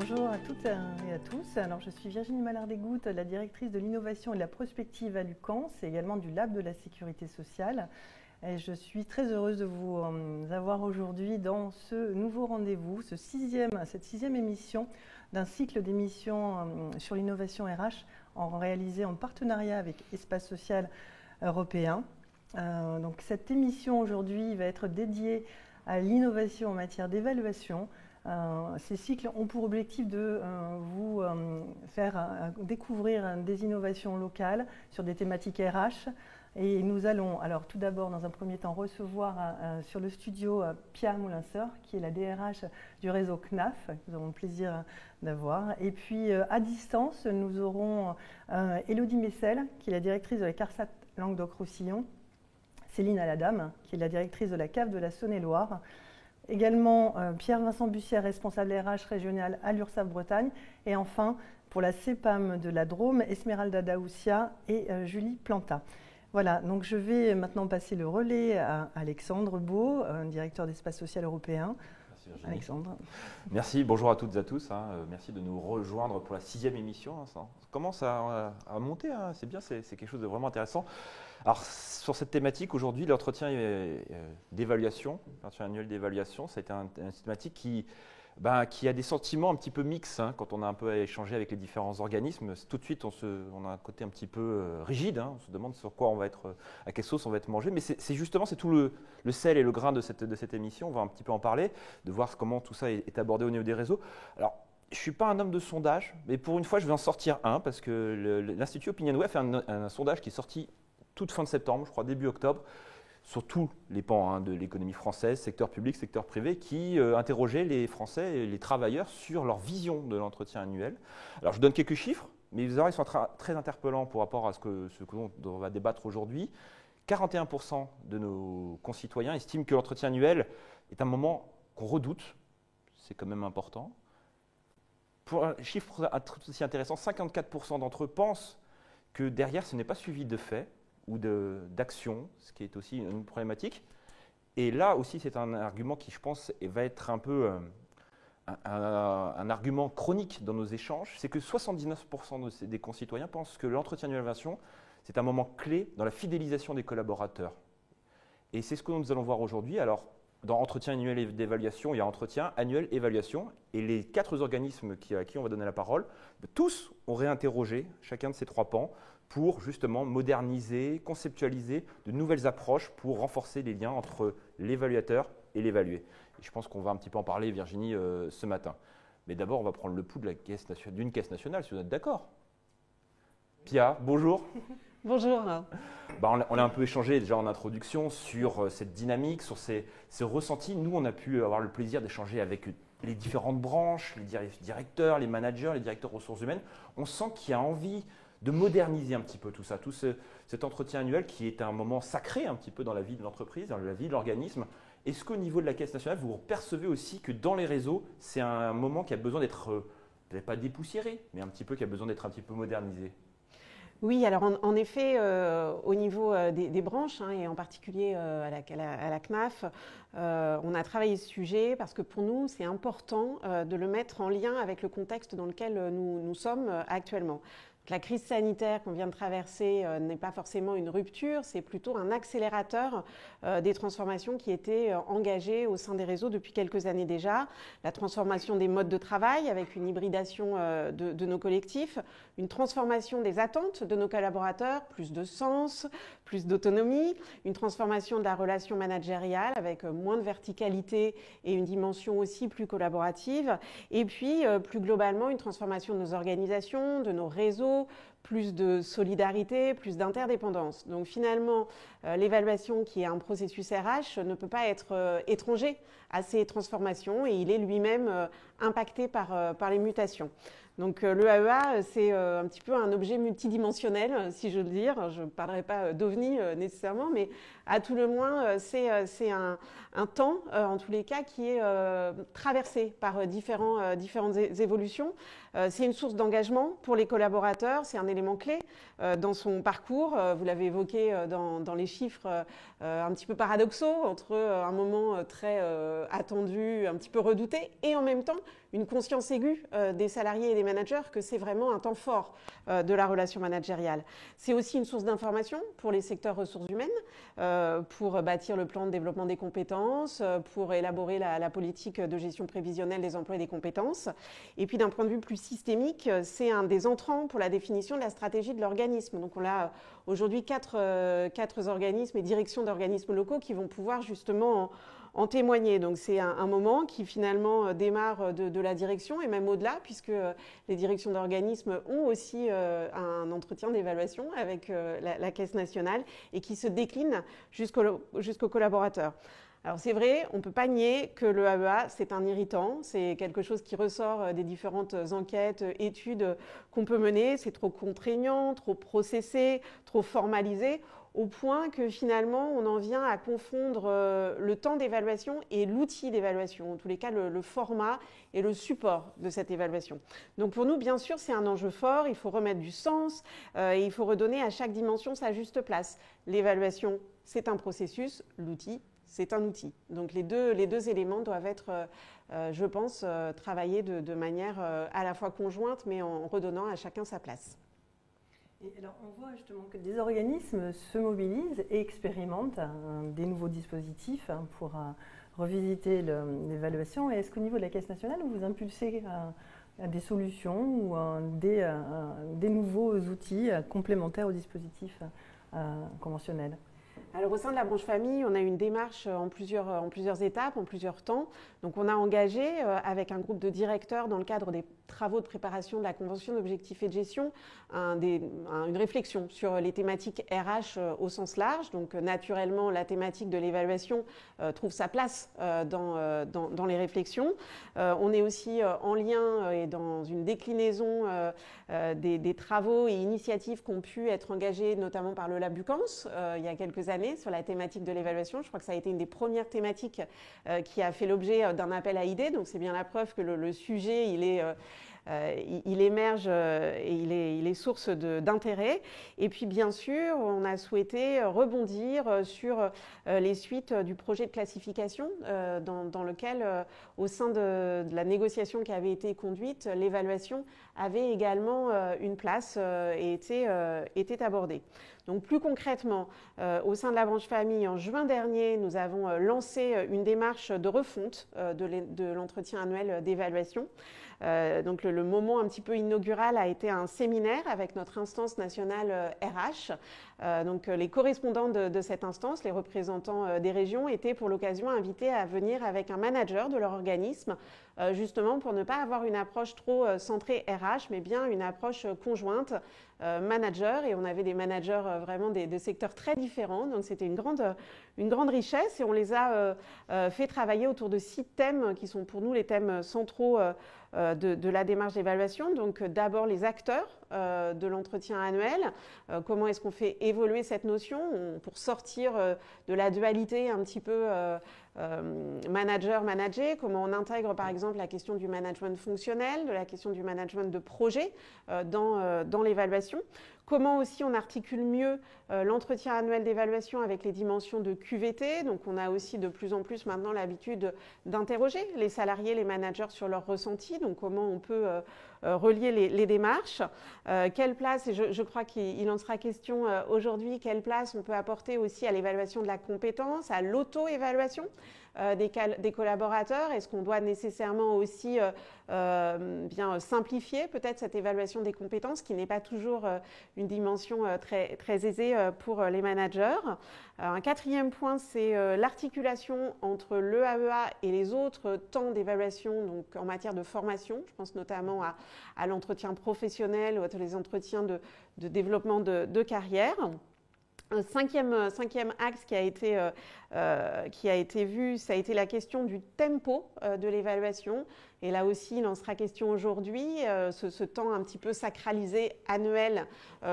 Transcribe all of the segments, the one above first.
Bonjour à toutes et à tous. Alors, je suis Virginie Mallard-Desgouttes, la directrice de l'innovation et de la prospective à Lucans et également du Lab de la sécurité sociale. Et je suis très heureuse de vous avoir aujourd'hui dans ce nouveau rendez-vous, cette sixième émission d'un cycle d'émissions sur l'innovation RH réalisé en partenariat avec Espace Social Européen. Donc, cette émission aujourd'hui va être dédiée à l'innovation en matière d'évaluation. Ces cycles ont pour objectif de vous faire découvrir des innovations locales sur des thématiques RH. Et nous allons, alors tout d'abord, dans un premier temps, recevoir sur le studio Pia Moulinseur, qui est la DRH du réseau CNAF, que nous avons le plaisir d'avoir. Et puis, à distance, nous aurons Élodie Messel, qui est la directrice de la CARSAT Languedoc-Roussillon, Céline Aladame, qui est la directrice de la CAF de la Saône-et-Loire, également Pierre-Vincent Bussière, responsable RH régional à l'URSSAF Bretagne, et enfin, pour la CEPAM de la Drôme, Esmeralda Daoussia et Julie Planta. Voilà, donc je vais maintenant passer le relais à Alexandre Beau, directeur d'Espace Social Européen. Merci Virginie. Alexandre. Merci, bonjour à toutes et à tous. Merci de nous rejoindre pour la sixième émission. Ça commence à monter, c'est bien, c'est quelque chose de vraiment intéressant. Alors, sur cette thématique, aujourd'hui, l'entretien d'évaluation, l'entretien annuel d'évaluation, ça a été une thématique qui a des sentiments un petit peu mixtes quand on a un peu échangé avec les différents organismes. Tout de suite, on a un côté un petit peu rigide. On se demande sur quoi on va être, à quelle sauce on va être mangé. Mais c'est justement, c'est tout le sel et le grain de cette émission. On va un petit peu en parler, de voir comment tout ça est abordé au niveau des réseaux. Alors, je ne suis pas un homme de sondage, mais pour une fois, je vais en sortir un parce que l'Institut OpinionWay a fait un sondage qui est sorti toute fin de septembre, je crois début octobre, sur tous les pans de l'économie française, secteur public, secteur privé, qui interrogeait les Français et les travailleurs sur leur vision de l'entretien annuel. Alors je donne quelques chiffres, mais vous verrez, ils sont très interpellants par rapport à ce dont on va débattre aujourd'hui. 41% de nos concitoyens estiment que l'entretien annuel est un moment qu'on redoute, c'est quand même important. Pour un chiffre aussi intéressant, 54% d'entre eux pensent que derrière ce n'est pas suivi de faits ou d'action, ce qui est aussi une problématique. Et là aussi, c'est un argument qui, je pense, va être un peu un argument chronique dans nos échanges, c'est que 79% des concitoyens pensent que l'entretien d'évaluation, c'est un moment clé dans la fidélisation des collaborateurs. Et c'est ce que nous allons voir aujourd'hui. Alors, dans entretien annuel d'évaluation, il y a entretien annuel évaluation. Et les 4 organismes à qui on va donner la parole, tous ont réinterrogé chacun de ces 3 pans pour justement moderniser, conceptualiser de nouvelles approches pour renforcer les liens entre l'évaluateur et l'évalué. Et je pense qu'on va un petit peu en parler, Virginie, ce matin. Mais d'abord, on va prendre le pouls d'une caisse nationale, si vous êtes d'accord. Pia, bonjour. Bonjour. On a un peu échangé déjà en introduction sur cette dynamique, sur ces ressentis. Nous, on a pu avoir le plaisir d'échanger avec les différentes branches, les directeurs, les managers, les directeurs ressources humaines. On sent qu'il y a envie de moderniser un petit peu tout ça, cet entretien annuel qui est un moment sacré un petit peu dans la vie de l'entreprise, dans la vie de l'organisme. Est-ce qu'au niveau de la Caisse nationale, vous percevez aussi que dans les réseaux, c'est un moment qui a besoin d'être, peut-être pas dépoussiéré, mais un petit peu qui a besoin d'être un petit peu modernisé? Oui, alors en effet, au niveau des branches, et en particulier à la CNAF, on a travaillé ce sujet parce que pour nous, c'est important de le mettre en lien avec le contexte dans lequel nous sommes actuellement. La crise sanitaire qu'on vient de traverser n'est pas forcément une rupture, c'est plutôt un accélérateur des transformations qui étaient engagées au sein des réseaux depuis quelques années déjà. La transformation des modes de travail avec une hybridation de nos collectifs, une transformation des attentes de nos collaborateurs, plus de sens, plus d'autonomie, une transformation de la relation managériale avec moins de verticalité et une dimension aussi plus collaborative, et puis plus globalement une transformation de nos organisations, de nos réseaux, plus de solidarité, plus d'interdépendance. Donc finalement, l'évaluation qui est un processus RH ne peut pas être étranger à ces transformations et il est lui-même impacté par les mutations. Donc l'EAEA, c'est un petit peu un objet multidimensionnel, si je veux le dire. Je ne parlerai pas d'OVNI nécessairement, mais à tout le moins, c'est un temps, en tous les cas, qui est traversé par différentes évolutions. C'est une source d'engagement pour les collaborateurs, c'est un élément clé dans son parcours. Vous l'avez évoqué dans les chiffres un petit peu paradoxaux, entre un moment très attendu, un petit peu redouté, et en même temps une conscience aiguë des salariés et des managers que c'est vraiment un temps fort de la relation managériale. C'est aussi une source d'information pour les secteurs ressources humaines, pour bâtir le plan de développement des compétences, pour élaborer la politique de gestion prévisionnelle des emplois et des compétences. Et puis d'un point de vue plus systémique, c'est un des entrants pour la définition de la stratégie de l'organisme. Donc on a aujourd'hui quatre organismes et directions d'organismes locaux qui vont pouvoir justement en témoigner. Donc c'est un moment qui finalement démarre de la direction et même au-delà, puisque les directions d'organismes ont aussi un entretien d'évaluation avec la Caisse nationale et qui se décline jusqu'aux collaborateurs. Alors c'est vrai, on ne peut pas nier que le AEA, c'est un irritant, c'est quelque chose qui ressort des différentes enquêtes, études qu'on peut mener, c'est trop contraignant, trop processé, trop formalisé, au point que finalement on en vient à confondre le temps d'évaluation et l'outil d'évaluation, en tous les cas le format et le support de cette évaluation. Donc pour nous, bien sûr, c'est un enjeu fort, il faut remettre du sens et il faut redonner à chaque dimension sa juste place. L'évaluation, c'est un processus, l'outil, c'est un outil. Donc les deux éléments doivent être, je pense, travaillés de manière à la fois conjointe, mais en redonnant à chacun sa place. Et alors on voit justement que des organismes se mobilisent et expérimentent des nouveaux dispositifs pour revisiter l'évaluation. Et est-ce qu'au niveau de la Caisse nationale, vous impulsez des solutions ou des nouveaux outils complémentaires aux dispositifs conventionnels ? Alors au sein de la branche famille, on a une démarche en plusieurs étapes, en plusieurs temps. Donc on a engagé avec un groupe de directeurs dans le cadre des travaux de préparation de la convention d'objectifs et de gestion une réflexion sur les thématiques RH au sens large. Donc naturellement, la thématique de l'évaluation trouve sa place dans les réflexions. On est aussi en lien et dans une déclinaison des travaux et initiatives qui ont pu être engagés notamment par le Lab Bucans il y a quelques années sur la thématique de l'évaluation. Je crois que ça a été une des premières thématiques qui a fait l'objet d'un appel à idées. Donc c'est bien la preuve que le sujet, il émerge et il est source d'intérêt. Et puis bien sûr, on a souhaité rebondir sur les suites du projet de classification dans lequel, au sein de la négociation qui avait été conduite, l'évaluation avait également une place et était abordée. Donc plus concrètement, au sein de la branche famille, en juin dernier, nous avons lancé une démarche de refonte de l'entretien annuel d'évaluation. Donc le moment un petit peu inaugural a été un séminaire avec notre instance nationale RH. Donc les correspondants de cette instance, les représentants des régions, étaient pour l'occasion invités à venir avec un manager de leur organisme, justement pour ne pas avoir une approche trop centrée RH, mais bien une approche conjointe manager. Et on avait des managers vraiment des secteurs très différents, donc c'était une grande richesse. Et on les a fait travailler autour de 6 thèmes qui sont pour nous les thèmes centraux de la démarche d'évaluation. Donc d'abord les acteurs de l'entretien annuel, comment est-ce qu'on fait évoluer cette notion pour sortir de la dualité un petit peu manager-manager, comment on intègre par exemple la question du management fonctionnel, de la question du management de projet dans l'évaluation. Comment aussi on articule mieux l'entretien annuel d'évaluation avec les dimensions de QVT. Donc on a aussi de plus en plus maintenant l'habitude d'interroger les salariés, les managers sur leurs ressentis. Donc comment on peut relier les démarches. Quelle place, et je crois qu'il en sera question aujourd'hui, quelle place on peut apporter aussi à l'évaluation de la compétence, à l'auto-évaluation des collaborateurs. Est-ce qu'on doit nécessairement aussi bien simplifier peut-être cette évaluation des compétences qui n'est pas toujours une dimension très, très aisée pour les managers. Un quatrième point, c'est l'articulation entre l'EAEA et les autres temps d'évaluation donc en matière de formation. Je pense notamment à l'entretien professionnel ou à tous les entretiens de développement de carrière. Un cinquième axe qui a été vu, ça a été la question du tempo de l'évaluation. Et là aussi, il en sera question aujourd'hui, ce temps un petit peu sacralisé annuel,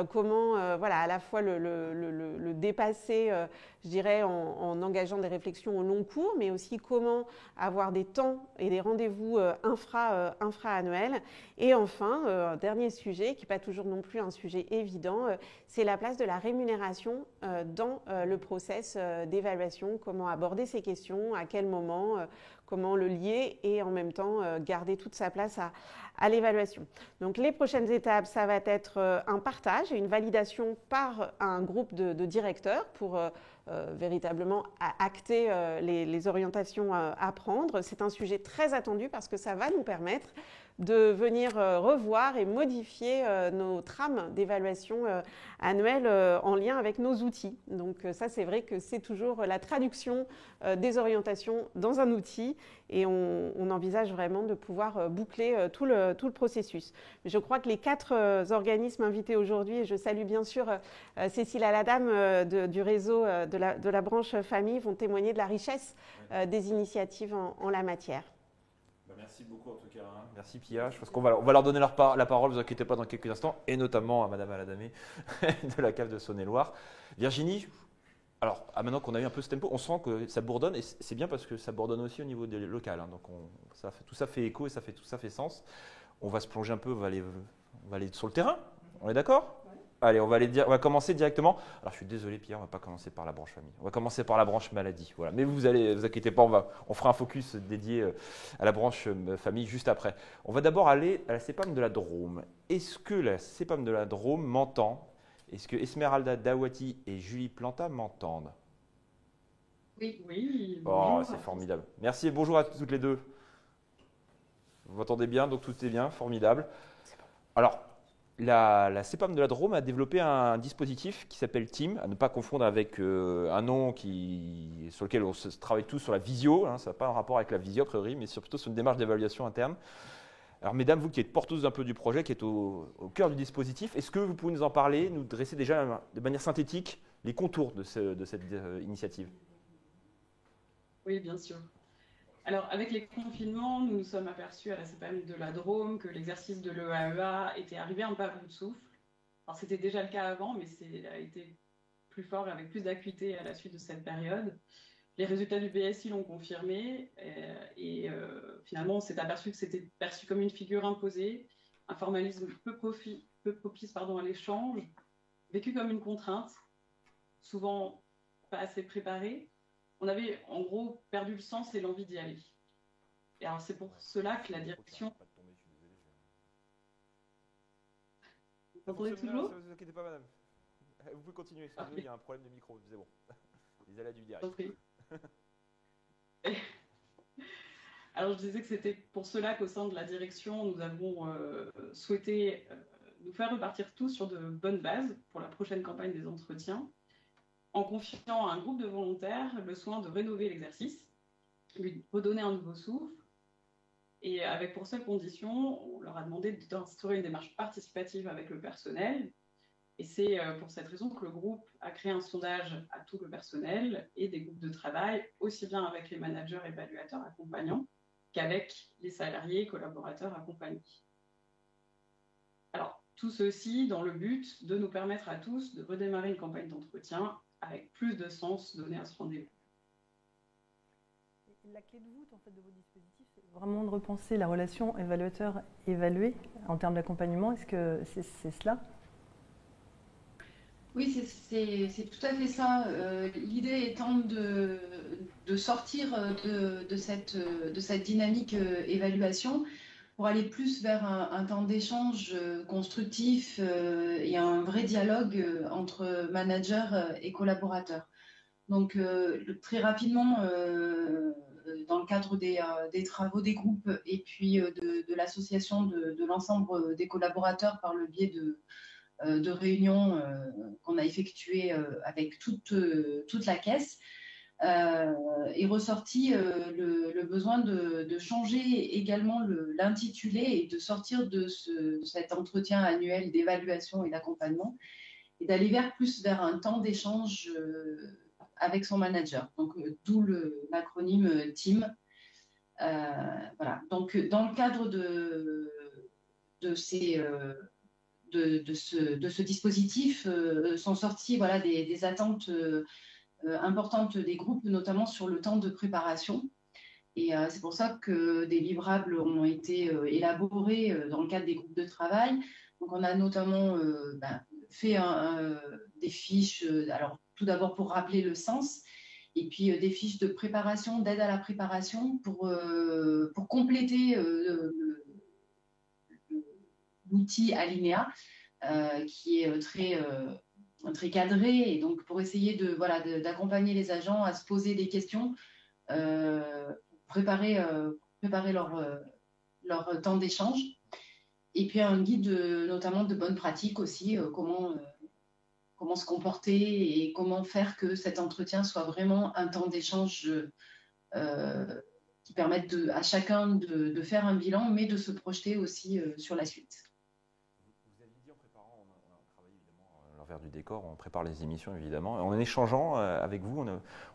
comment voilà, à la fois le dépasser, je dirais, en engageant des réflexions au long cours, mais aussi comment avoir des temps et des rendez-vous infra-annuels. Et enfin, dernier sujet, qui n'est pas toujours non plus un sujet évident, c'est la place de la rémunération dans le process d'évaluation, comment aborder ces questions, à quel moment, comment le lier et en même temps garder toute sa place à l'évaluation. Donc les prochaines étapes, ça va être un partage et une validation par un groupe de directeurs pour véritablement acter les orientations à prendre. C'est un sujet très attendu parce que ça va nous permettre de venir revoir et modifier nos trames d'évaluation annuelle en lien avec nos outils. Donc ça, c'est vrai que c'est toujours la traduction des orientations dans un outil et on envisage vraiment de pouvoir boucler tout le processus. Je crois que les 4 organismes invités aujourd'hui, et je salue bien sûr Cécile Aladame du réseau de la branche famille, vont témoigner de la richesse des initiatives en la matière. Merci beaucoup en tout cas. Merci Pia. Je pense qu'on va leur donner la parole, ne vous inquiétez pas, dans quelques instants, et notamment à Madame Aladamé de la cave de Saône-et-Loire. Virginie, alors maintenant qu'on a eu un peu ce tempo, on sent que ça bourdonne, et c'est bien parce que ça bourdonne aussi au niveau des locales. Hein, donc tout ça fait écho et tout ça fait sens. On va se plonger un peu, on va aller sur le terrain. On est d'accord ? Allez, on va commencer directement. Alors, je suis désolé, Pierre, on ne va pas commencer par la branche famille. On va commencer par la branche maladie. Voilà. Mais vous inquiétez pas, on fera un focus dédié à la branche famille juste après. On va d'abord aller à la CEPAM de la Drôme. Est-ce que la CEPAM de la Drôme m'entend ? Est-ce que Esmeralda Dawati et Julie Planta m'entendent ? Oui. Oh, c'est formidable. Merci et bonjour à toutes les deux. Vous m'entendez bien, donc tout est bien, formidable. Alors, la CEPAM de la Drôme a développé un dispositif qui s'appelle Team, à ne pas confondre avec un nom sur lequel on se travaille tous sur la visio. Hein, ça n'a pas un rapport avec la visio a priori, mais plutôt sur une démarche d'évaluation interne. Alors mesdames, vous qui êtes porteuses un peu du projet, qui êtes au cœur du dispositif, est-ce que vous pouvez nous en parler, nous dresser déjà de manière synthétique les contours de cette initiative ? Oui, bien sûr. Alors, avec les confinements, nous nous sommes aperçus à la CEPAM de la Drôme que l'exercice de l'EAEA était arrivé un peu à bout de souffle. Alors, c'était déjà le cas avant, mais ça a été plus fort et avec plus d'acuité à la suite de cette période. Les résultats du BSI l'ont confirmé et finalement, on s'est aperçu que c'était perçu comme une figure imposée, un formalisme peu propice à l'échange, vécu comme une contrainte, souvent pas assez préparée. On avait en gros perdu le sens et l'envie d'y aller. Et alors c'est pour cela que la direction... Vous m'entendez toujours ? Ne vous inquiétez pas, madame. Vous pouvez continuer. Il y a un problème de micro. C'est bon. Les aléas du direct. Alors je disais que c'était pour cela qu'au sein de la direction, nous avons souhaité nous faire repartir tous sur de bonnes bases pour la prochaine campagne des entretiens, en confiant à un groupe de volontaires le soin de rénover l'exercice, lui redonner un nouveau souffle, et avec pour seule condition, on leur a demandé d'instaurer une démarche participative avec le personnel, et c'est pour cette raison que le groupe a créé un sondage à tout le personnel et des groupes de travail, aussi bien avec les managers, évaluateurs, accompagnants, qu'avec les salariés et collaborateurs accompagnés. Alors, tout ceci dans le but de nous permettre à tous de redémarrer une campagne d'entretien avec plus de sens donné à ce rendez-vous. La clé de voûte en fait, de vos dispositifs, c'est vraiment de repenser la relation évaluateur-évalué en termes d'accompagnement. Est-ce que c'est cela ? Oui, c'est tout à fait ça. L'idée étant de sortir de cette dynamique évaluation pour aller plus vers un temps d'échange constructif et un vrai dialogue entre managers et collaborateurs. Donc, très rapidement, dans le cadre des travaux des groupes et puis de l'association de l'ensemble des collaborateurs par le biais de réunions qu'on a effectuées avec toute la caisse, est ressorti le besoin de changer également l'intitulé et de sortir de cet entretien annuel d'évaluation et d'accompagnement et d'aller plus vers un temps d'échange avec son manager. Donc, d'où l'acronyme TEAM. Voilà. Donc, dans le cadre de ce dispositif, sont sorties voilà, des attentes importantes des groupes, notamment sur le temps de préparation. Et c'est pour ça que des livrables ont été élaborés dans le cadre des groupes de travail. Donc, on a notamment fait des fiches, alors tout d'abord pour rappeler le sens, et puis des fiches de préparation, d'aide à la préparation pour compléter l'outil Alinéa, qui est très cadré, et donc pour essayer d'accompagner les agents à se poser des questions, préparer leur temps d'échange. Et puis un guide notamment de bonnes pratiques aussi, comment se comporter et comment faire que cet entretien soit vraiment un temps d'échange qui permette à chacun de faire un bilan, mais de se projeter aussi sur la suite. Vous aviez dit en préparant, on travaille évidemment à l'envers du décor, on prépare les émissions évidemment. En échangeant avec vous,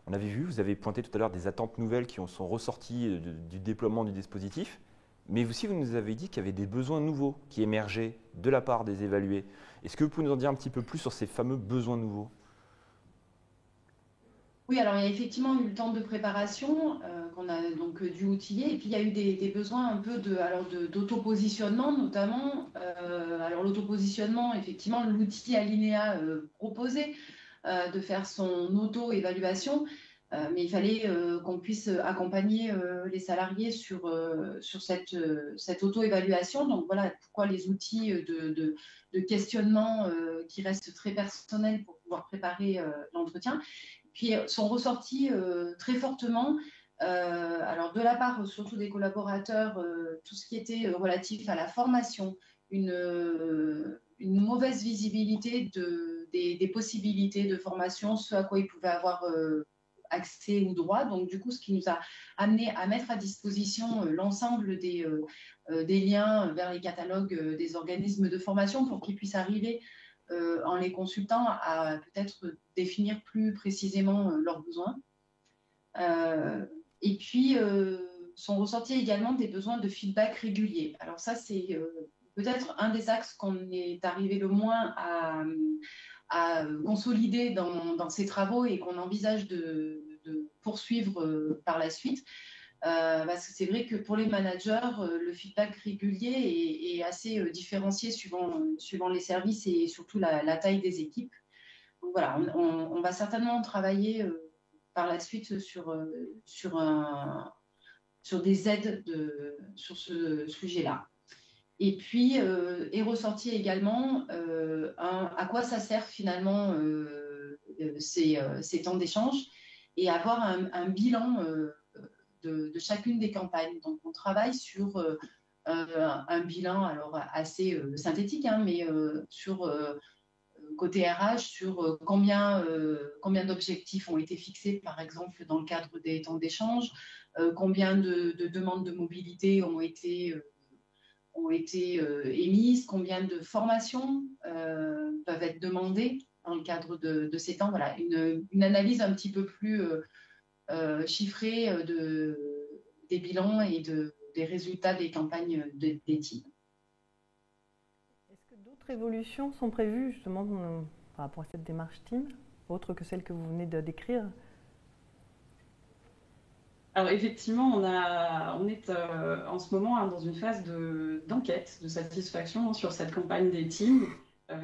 on avait vu, vous avez pointé tout à l'heure des attentes nouvelles qui sont ressorties du déploiement du dispositif. Mais aussi, vous nous avez dit qu'il y avait des besoins nouveaux qui émergeaient de la part des évalués. Est-ce que vous pouvez nous en dire un petit peu plus sur ces fameux besoins nouveaux ? Oui, alors il y a effectivement eu le temps de préparation qu'on a donc dû outiller, et puis il y a eu des besoins un peu d'autopositionnement notamment. Alors l'autopositionnement, effectivement, l'outil Alinéa proposé de faire son auto-évaluation. Mais il fallait qu'on puisse accompagner les salariés sur cette auto-évaluation. Donc voilà pourquoi les outils de questionnement qui restent très personnels pour pouvoir préparer l'entretien. Puis sont ressortis très fortement, alors de la part surtout des collaborateurs, tout ce qui était relatif à la formation, une mauvaise visibilité des possibilités de formation, ce à quoi ils pouvaient avoir accès ou droit. Donc, du coup, ce qui nous a amené à mettre à disposition l'ensemble des liens vers les catalogues des organismes de formation pour qu'ils puissent arriver en les consultant à peut-être définir plus précisément leurs besoins. Et puis, sont ressortis également des besoins de feedback régulier. Alors ça, c'est peut-être un des axes qu'on est arrivé le moins à consolider dans ces travaux et qu'on envisage de poursuivre par la suite. Parce que c'est vrai que pour les managers, le feedback régulier est assez différencié suivant les services et surtout la taille des équipes. Donc voilà, on va certainement travailler par la suite sur des aides sur ce sujet-là. Et puis, est ressorti également à quoi ça sert finalement ces temps d'échange, et avoir un bilan de chacune des campagnes. Donc, on travaille sur un bilan alors assez synthétique, mais sur côté RH, sur combien d'objectifs ont été fixés, par exemple, dans le cadre des temps d'échange, combien de demandes de mobilité ont été émises, combien de formations peuvent être demandées dans le cadre de ces temps. Voilà, une analyse un petit peu plus chiffrée des bilans et des résultats des campagnes des teams. Est-ce que d'autres évolutions sont prévues justement par rapport à cette démarche team, autre que celle que vous venez de décrire ? Alors effectivement, on est en ce moment dans une phase d'enquête, de satisfaction sur cette campagne des teams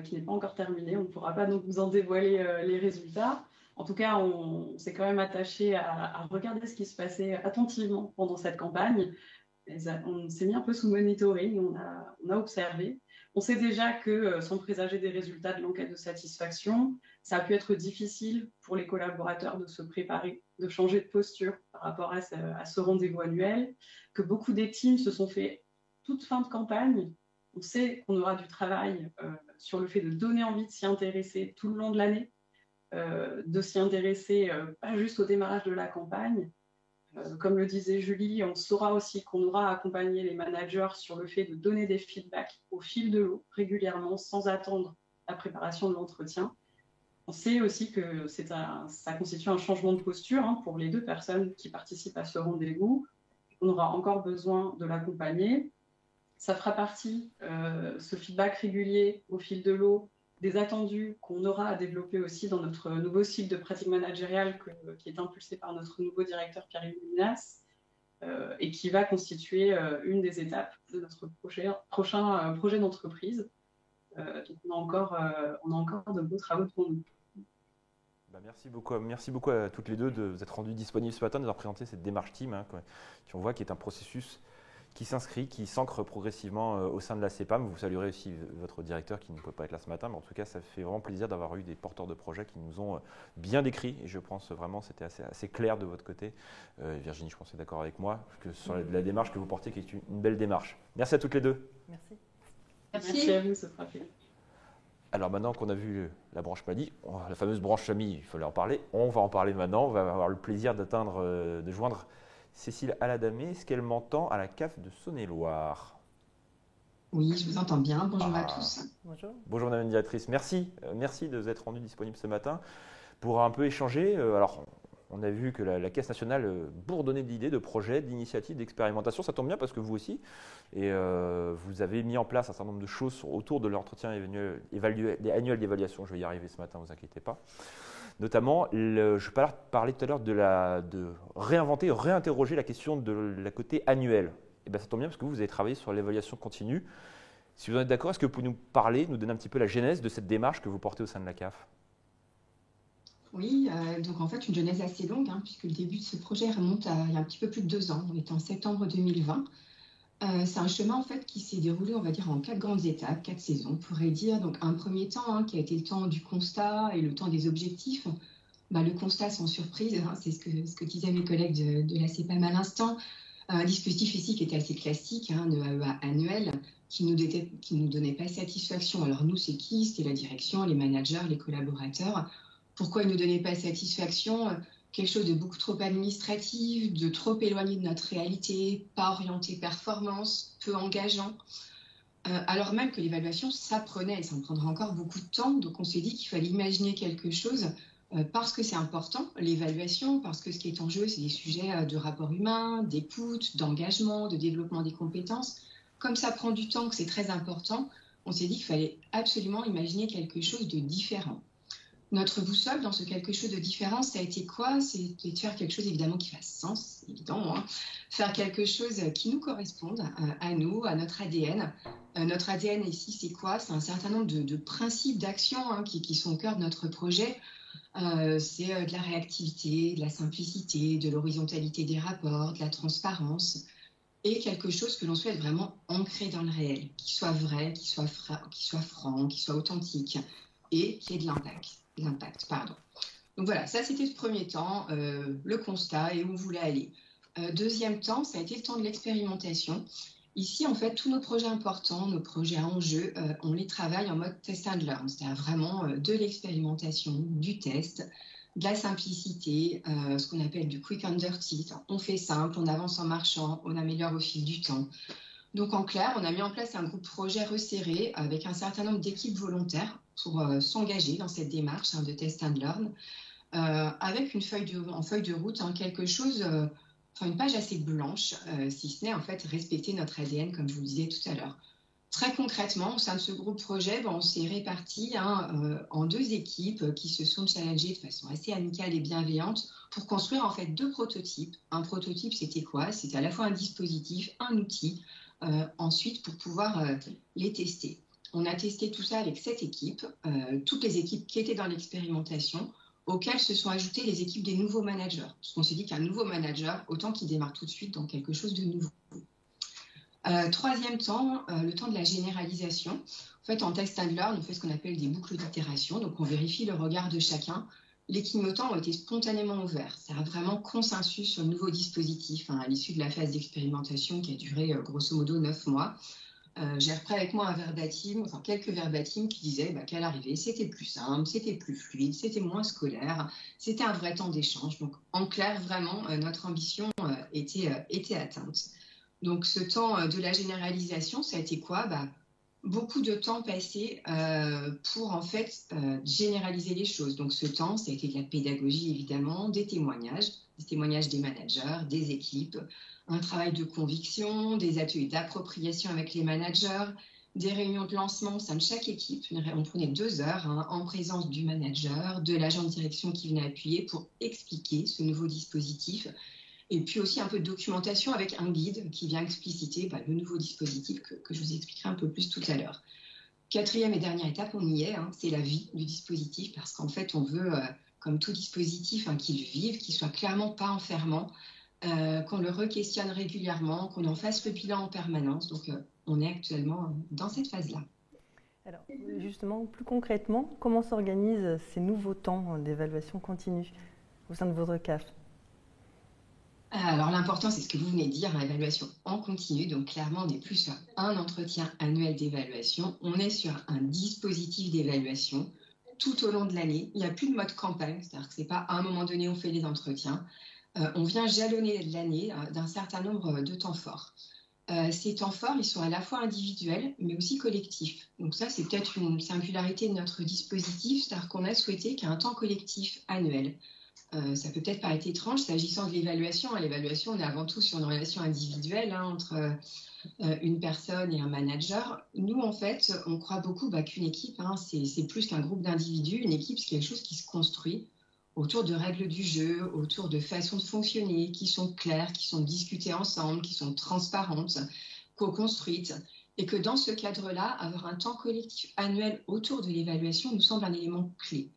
qui n'est pas encore terminée. On ne pourra pas donc vous en dévoiler les résultats. En tout cas, on s'est quand même attaché à regarder ce qui se passait attentivement pendant cette campagne. On s'est mis un peu sous monitoring, on a observé. On sait déjà que, sans présager des résultats de l'enquête de satisfaction, ça a pu être difficile pour les collaborateurs de se préparer, de changer de posture par rapport à ce rendez-vous annuel, que beaucoup des teams se sont fait toute fin de campagne. On sait qu'on aura du travail sur le fait de donner envie de s'y intéresser tout le long de l'année, de s'y intéresser pas juste au démarrage de la campagne. Comme le disait Julie, on saura aussi qu'on aura accompagné les managers sur le fait de donner des feedbacks au fil de l'eau, régulièrement, sans attendre la préparation de l'entretien. On sait aussi que ça constitue un changement de posture pour les deux personnes qui participent à ce rendez-vous. on aura encore besoin de l'accompagner. Ça fera partie, ce feedback régulier au fil de l'eau, des attendus qu'on aura à développer aussi dans notre nouveau style de pratique managériale qui est impulsé par notre nouveau directeur Pierre-Yves Minas et qui va constituer une des étapes de notre prochain projet d'entreprise. Donc on a encore de beaux travaux devant nous. Merci beaucoup à toutes les deux de vous être rendues disponibles ce matin, de nous avoir présenté cette démarche team, qui on voit qui est un processus qui s'inscrit, qui s'ancre progressivement au sein de la CEPAM. Vous saluerez aussi votre directeur qui ne peut pas être là ce matin, mais en tout cas, ça fait vraiment plaisir d'avoir eu des porteurs de projets qui nous ont bien décrit, et je pense vraiment que c'était assez clair de votre côté. Virginie, je pense que tu es d'accord avec moi, que sur la démarche que vous portez, qui est une belle démarche. Merci à toutes les deux. Merci. Merci à vous, ce sera fait. Alors maintenant qu'on a vu la branche Madi, la fameuse branche famille, il fallait en parler. On va en parler maintenant. On va avoir le plaisir de joindre Cécile Aladamé. Est-ce qu'elle m'entend à la CAF de Saône-et-Loire? Oui, je vous entends bien. Bonjour à tous. Bonjour. Bonjour Madame la directrice. Merci de vous être rendue disponible ce matin pour un peu échanger. Alors, on a vu que la Caisse nationale bourdonnait d'idées, de projets, d'initiatives, d'expérimentations. Ça tombe bien parce que vous aussi, et vous avez mis en place un certain nombre de choses autour de l'entretien annuel d'évaluation. Je vais y arriver ce matin, ne vous inquiétez pas. Notamment, je parlais tout à l'heure de réinventer, réinterroger la question de la côté annuel. Et bien, ça tombe bien parce que vous avez travaillé sur l'évaluation continue. Si vous en êtes d'accord, est-ce que vous pouvez nous parler, nous donner un petit peu la genèse de cette démarche que vous portez au sein de la CAF? Oui, donc en fait une genèse assez longue, puisque le début de ce projet remonte à il y a un petit peu plus de 2 ans. On est en septembre 2020. C'est un chemin en fait qui s'est déroulé, on va dire, en 4 grandes étapes, 4 saisons, on pourrait dire. Donc un premier temps qui a été le temps du constat et le temps des objectifs. Le constat, sans surprise, c'est ce que disaient mes collègues de la CEPAM à l'instant. Un dispositif ici qui était assez classique, un AEA annuel, qui nous donnait pas satisfaction. Alors nous, c'est qui? C'était la direction, les managers, les collaborateurs. Pourquoi il ne nous donnait pas satisfaction? Quelque chose de beaucoup trop administratif, de trop éloigné de notre réalité, pas orienté performance, peu engageant. Alors même que l'évaluation s'apprenait, et ça en prendra encore beaucoup de temps. Donc on s'est dit qu'il fallait imaginer quelque chose parce que c'est important, l'évaluation, parce que ce qui est en jeu, c'est des sujets de rapport humain, d'écoute, d'engagement, de développement des compétences. Comme ça prend du temps, que c'est très important, on s'est dit qu'il fallait absolument imaginer quelque chose de différent. Notre boussole dans ce quelque chose de différent, ça a été quoi? C'était de faire quelque chose évidemment qui fasse sens, c'est évident, faire quelque chose qui nous corresponde à nous, à notre ADN. Notre ADN ici, c'est quoi? C'est un certain nombre de principes d'action qui sont au cœur de notre projet. C'est de la réactivité, de la simplicité, de l'horizontalité des rapports, de la transparence, et quelque chose que l'on souhaite vraiment ancrer dans le réel, qui soit vrai, qui soit franc, qui soit authentique, et qui ait de l'impact. Donc voilà, ça c'était le premier temps, le constat et où on voulait aller. Deuxième temps, ça a été le temps de l'expérimentation. Ici, en fait, tous nos projets importants, nos projets à enjeu, on les travaille en mode test and learn, c'est-à-dire vraiment de l'expérimentation, du test, de la simplicité, ce qu'on appelle du quick and dirty. On fait simple, on avance en marchant, on améliore au fil du temps. Donc en clair, on a mis en place un groupe projet resserré avec un certain nombre d'équipes volontaires pour s'engager dans cette démarche de test and learn, avec en feuille de route quelque chose, une page assez blanche, si ce n'est en fait respecter notre ADN, comme je vous le disais tout à l'heure. Très concrètement, au sein de ce groupe projet, on s'est répartis en 2 équipes qui se sont challengées de façon assez amicale et bienveillante pour construire en fait 2 prototypes. Un prototype, c'était quoi? C'était à la fois un dispositif, un outil, ensuite pour pouvoir les tester. On a testé tout ça avec 7 équipes, toutes les équipes qui étaient dans l'expérimentation, auxquelles se sont ajoutées les équipes des nouveaux managers. Parce qu'on s'est dit qu'un nouveau manager, autant qu'il démarre tout de suite dans quelque chose de nouveau. Troisième temps, le temps de la généralisation. En fait, en test and learn, on fait ce qu'on appelle des boucles d'itération. Donc, on vérifie le regard de chacun. Les clignotants ont été spontanément ouverts. C'est vraiment consensus sur le nouveau dispositif à l'issue de la phase d'expérimentation qui a duré grosso modo 9 mois. J'ai repris avec moi quelques verbatims qui disaient qu'à l'arrivée, c'était plus simple, c'était plus fluide, c'était moins scolaire, c'était un vrai temps d'échange. Donc, en clair, vraiment, notre ambition était atteinte. Donc, ce temps de la généralisation, ça a été quoi? beaucoup de temps passé pour en fait généraliser les choses. Donc ce temps, ça a été de la pédagogie évidemment, des témoignages des managers, des équipes, un travail de conviction, des ateliers d'appropriation avec les managers, des réunions de lancement au sein de chaque équipe. On prenait 2 heures en présence du manager, de l'agent de direction qui venait appuyer pour expliquer ce nouveau dispositif. Et puis aussi un peu de documentation avec un guide qui vient expliciter le nouveau dispositif que je vous expliquerai un peu plus tout à l'heure. 4e et dernière étape, on y est, c'est la vie du dispositif, parce qu'en fait, on veut, comme tout dispositif, qu'il vive, qu'il soit clairement pas enfermant, qu'on le re-questionne régulièrement, qu'on en fasse le bilan en permanence. Donc, on est actuellement dans cette phase-là. Alors, justement, plus concrètement, comment s'organisent ces nouveaux temps d'évaluation continue au sein de votre CAF ? Alors l'important, c'est ce que vous venez de dire, l'évaluation en continu. Donc clairement, on n'est plus sur un entretien annuel d'évaluation, on est sur un dispositif d'évaluation tout au long de l'année. Il n'y a plus de mode campagne, c'est-à-dire que ce n'est pas à un moment donné on fait les entretiens. On vient jalonner l'année d'un certain nombre de temps forts. Ces temps forts, ils sont à la fois individuels, mais aussi collectifs. Donc ça, c'est peut-être une singularité de notre dispositif, c'est-à-dire qu'on a souhaité qu'il y ait un temps collectif annuel. Ça peut peut-être paraître étrange s'agissant de l'évaluation. L'évaluation, on est avant tout sur une relation individuelle entre une personne et un manager. Nous, en fait, on croit beaucoup qu'une équipe, c'est plus qu'un groupe d'individus. Une équipe, c'est quelque chose qui se construit autour de règles du jeu, autour de façons de fonctionner qui sont claires, qui sont discutées ensemble, qui sont transparentes, co-construites. Et que dans ce cadre-là, avoir un temps collectif annuel autour de l'évaluation nous semble un élément clé.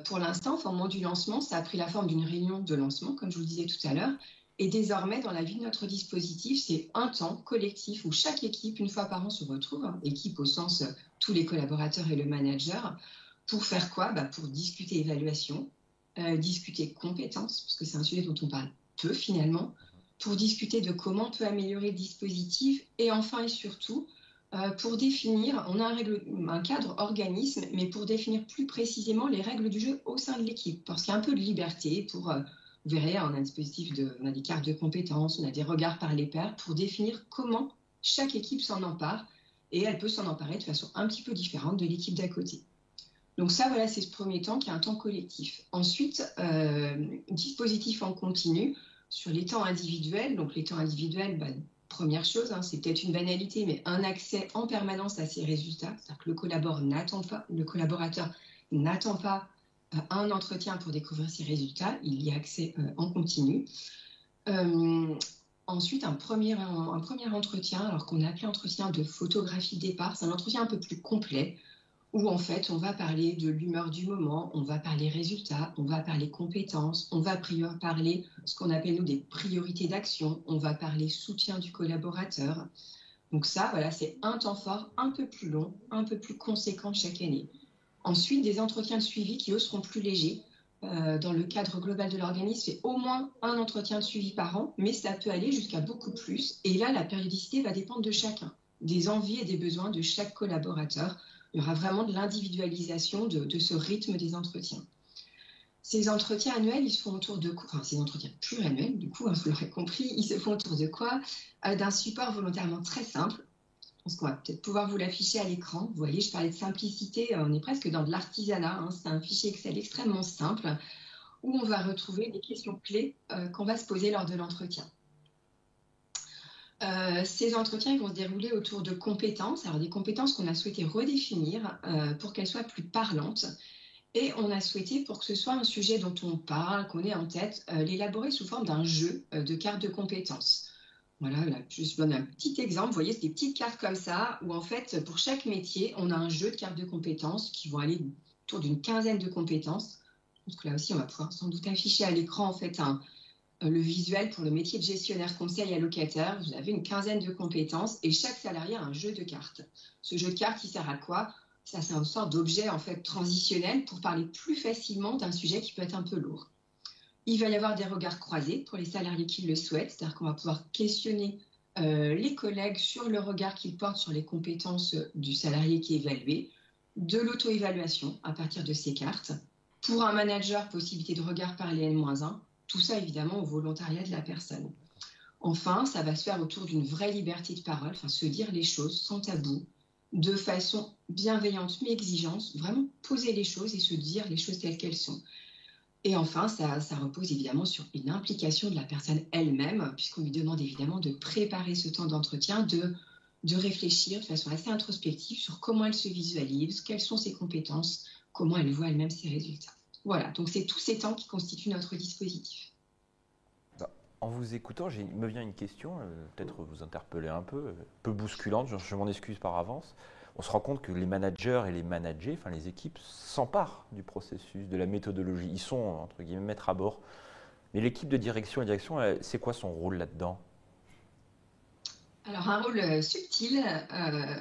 Pour l'instant, au moment du lancement, ça a pris la forme d'une réunion de lancement, comme je vous le disais tout à l'heure. Et désormais, dans la vie de notre dispositif, c'est un temps collectif où chaque équipe, une fois par an, se retrouve, équipe au sens tous les collaborateurs et le manager, pour faire quoi ? Pour discuter évaluation, discuter compétences, parce que c'est un sujet dont on parle peu finalement, pour discuter de comment on peut améliorer le dispositif, et enfin et surtout, pour définir, on a un cadre organisme, mais pour définir plus précisément les règles du jeu au sein de l'équipe, parce qu'il y a un peu de liberté pour, vous verrez, on a un dispositif, on a des cartes de compétences, on a des regards par les pairs, pour définir comment chaque équipe s'en empare, et elle peut s'en emparer de façon un petit peu différente de l'équipe d'à côté. Donc ça, voilà, c'est ce premier temps qui est un temps collectif. Ensuite, dispositif en continu sur les temps individuels. Donc les temps individuels, première chose, c'est peut-être une banalité, mais un accès en permanence à ces résultats. C'est-à-dire que le collaborateur n'attend pas un entretien pour découvrir ses résultats. Il y a accès en continu. Ensuite, un premier entretien, alors qu'on a appelé entretien de photographie de départ. C'est un entretien un peu plus complet où en fait on va parler de l'humeur du moment, on va parler résultats, on va parler compétences, on va parler ce qu'on appelle nous des priorités d'action, on va parler soutien du collaborateur. Donc ça, voilà, c'est un temps fort un peu plus long, un peu plus conséquent chaque année. Ensuite, des entretiens de suivi qui eux seront plus légers. Dans le cadre global de l'organisme, c'est au moins un entretien de suivi par an, mais ça peut aller jusqu'à beaucoup plus. Et là, la périodicité va dépendre de chacun, des envies et des besoins de chaque collaborateur. Il y aura vraiment de l'individualisation de ce rythme des entretiens. Ces entretiens annuels, ils se font autour de quoi ? Enfin, ces entretiens pluriannuels, du coup, vous l'aurez compris, ils se font autour de quoi ? D'un support volontairement très simple. Je pense qu'on va peut-être pouvoir vous l'afficher à l'écran. Vous voyez, je parlais de simplicité, on est presque dans de l'artisanat. C'est un fichier Excel extrêmement simple où on va retrouver les questions clés qu'on va se poser lors de l'entretien. Ces entretiens ils vont se dérouler autour de compétences, alors des compétences qu'on a souhaité redéfinir pour qu'elles soient plus parlantes. Et on a souhaité, pour que ce soit un sujet dont on parle, qu'on ait en tête, l'élaborer sous forme d'un jeu de cartes de compétences. Voilà, là, je vous donne un petit exemple. Vous voyez, c'est des petites cartes comme ça, où en fait, pour chaque métier, on a un jeu de cartes de compétences qui vont aller autour d'une quinzaine de compétences. Donc là aussi, on va pouvoir sans doute afficher à l'écran en fait le visuel pour le métier de gestionnaire conseil allocataire. Vous avez une quinzaine de compétences et chaque salarié a un jeu de cartes. Ce jeu de cartes, il sert à quoi ? Ça, c'est une sorte d'objet en fait transitionnel pour parler plus facilement d'un sujet qui peut être un peu lourd. Il va y avoir des regards croisés pour les salariés qui le souhaitent, c'est-à-dire qu'on va pouvoir questionner les collègues sur le regard qu'ils portent sur les compétences du salarié qui est évalué, de l'auto-évaluation à partir de ces cartes. Pour un manager, possibilité de regard par les N-1, tout ça évidemment au volontariat de la personne. Enfin, ça va se faire autour d'une vraie liberté de parole, se dire les choses sans tabou, de façon bienveillante mais exigeante, vraiment poser les choses et se dire les choses telles qu'elles sont. Et enfin, ça repose évidemment sur une implication de la personne elle-même, puisqu'on lui demande évidemment de préparer ce temps d'entretien, de réfléchir de façon assez introspective sur comment elle se visualise, quelles sont ses compétences, comment elle voit elle-même ses résultats. Voilà, donc c'est tous ces temps qui constituent notre dispositif. En vous écoutant, il me vient une question, peut-être vous interpeller un peu bousculante, je m'en excuse par avance. On se rend compte que les managers et les managers, enfin les équipes, s'emparent du processus, de la méthodologie. Ils sont, entre guillemets, maîtres à bord. Mais l'équipe de direction, c'est quoi son rôle là-dedans ? Alors, un rôle subtil,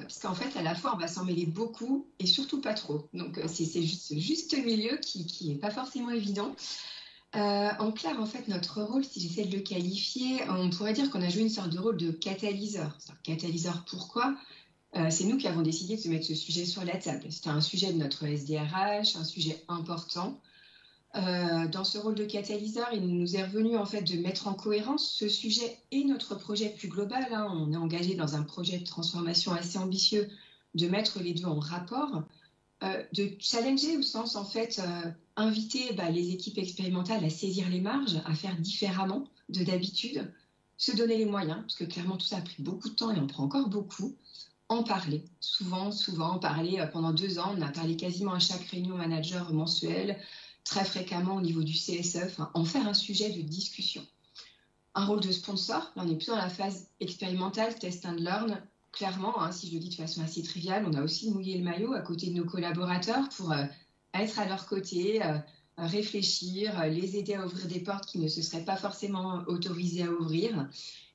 puisqu'en fait, à la fois, on va s'en mêler beaucoup et surtout pas trop. Donc, c'est ce juste milieu qui n'est pas forcément évident. En clair, en fait, notre rôle, si j'essaie de le qualifier, on pourrait dire qu'on a joué une sorte de rôle de catalyseur. Catalyseur, pourquoi ? C'est nous qui avons décidé de se mettre ce sujet sur la table. C'était un sujet de notre SDRH, un sujet important. Dans ce rôle de catalyseur, il nous est revenu en fait de mettre en cohérence ce sujet et notre projet plus global. On est engagé dans un projet de transformation assez ambitieux, de mettre les deux en rapport, de challenger au sens en fait inviter les équipes expérimentales à saisir les marges, à faire différemment de d'habitude, se donner les moyens, parce que clairement tout ça a pris beaucoup de temps et on prend encore beaucoup. En parler, souvent en parler. Pendant 2 ans, on a parlé quasiment à chaque réunion manager mensuelle, très fréquemment au niveau du CSE, en faire un sujet de discussion. Un rôle de sponsor, là on est plus dans la phase expérimentale, test and learn. Clairement, si je le dis de façon assez triviale, on a aussi mouillé le maillot à côté de nos collaborateurs pour être à leur côté, réfléchir, les aider à ouvrir des portes qui ne se seraient pas forcément autorisées à ouvrir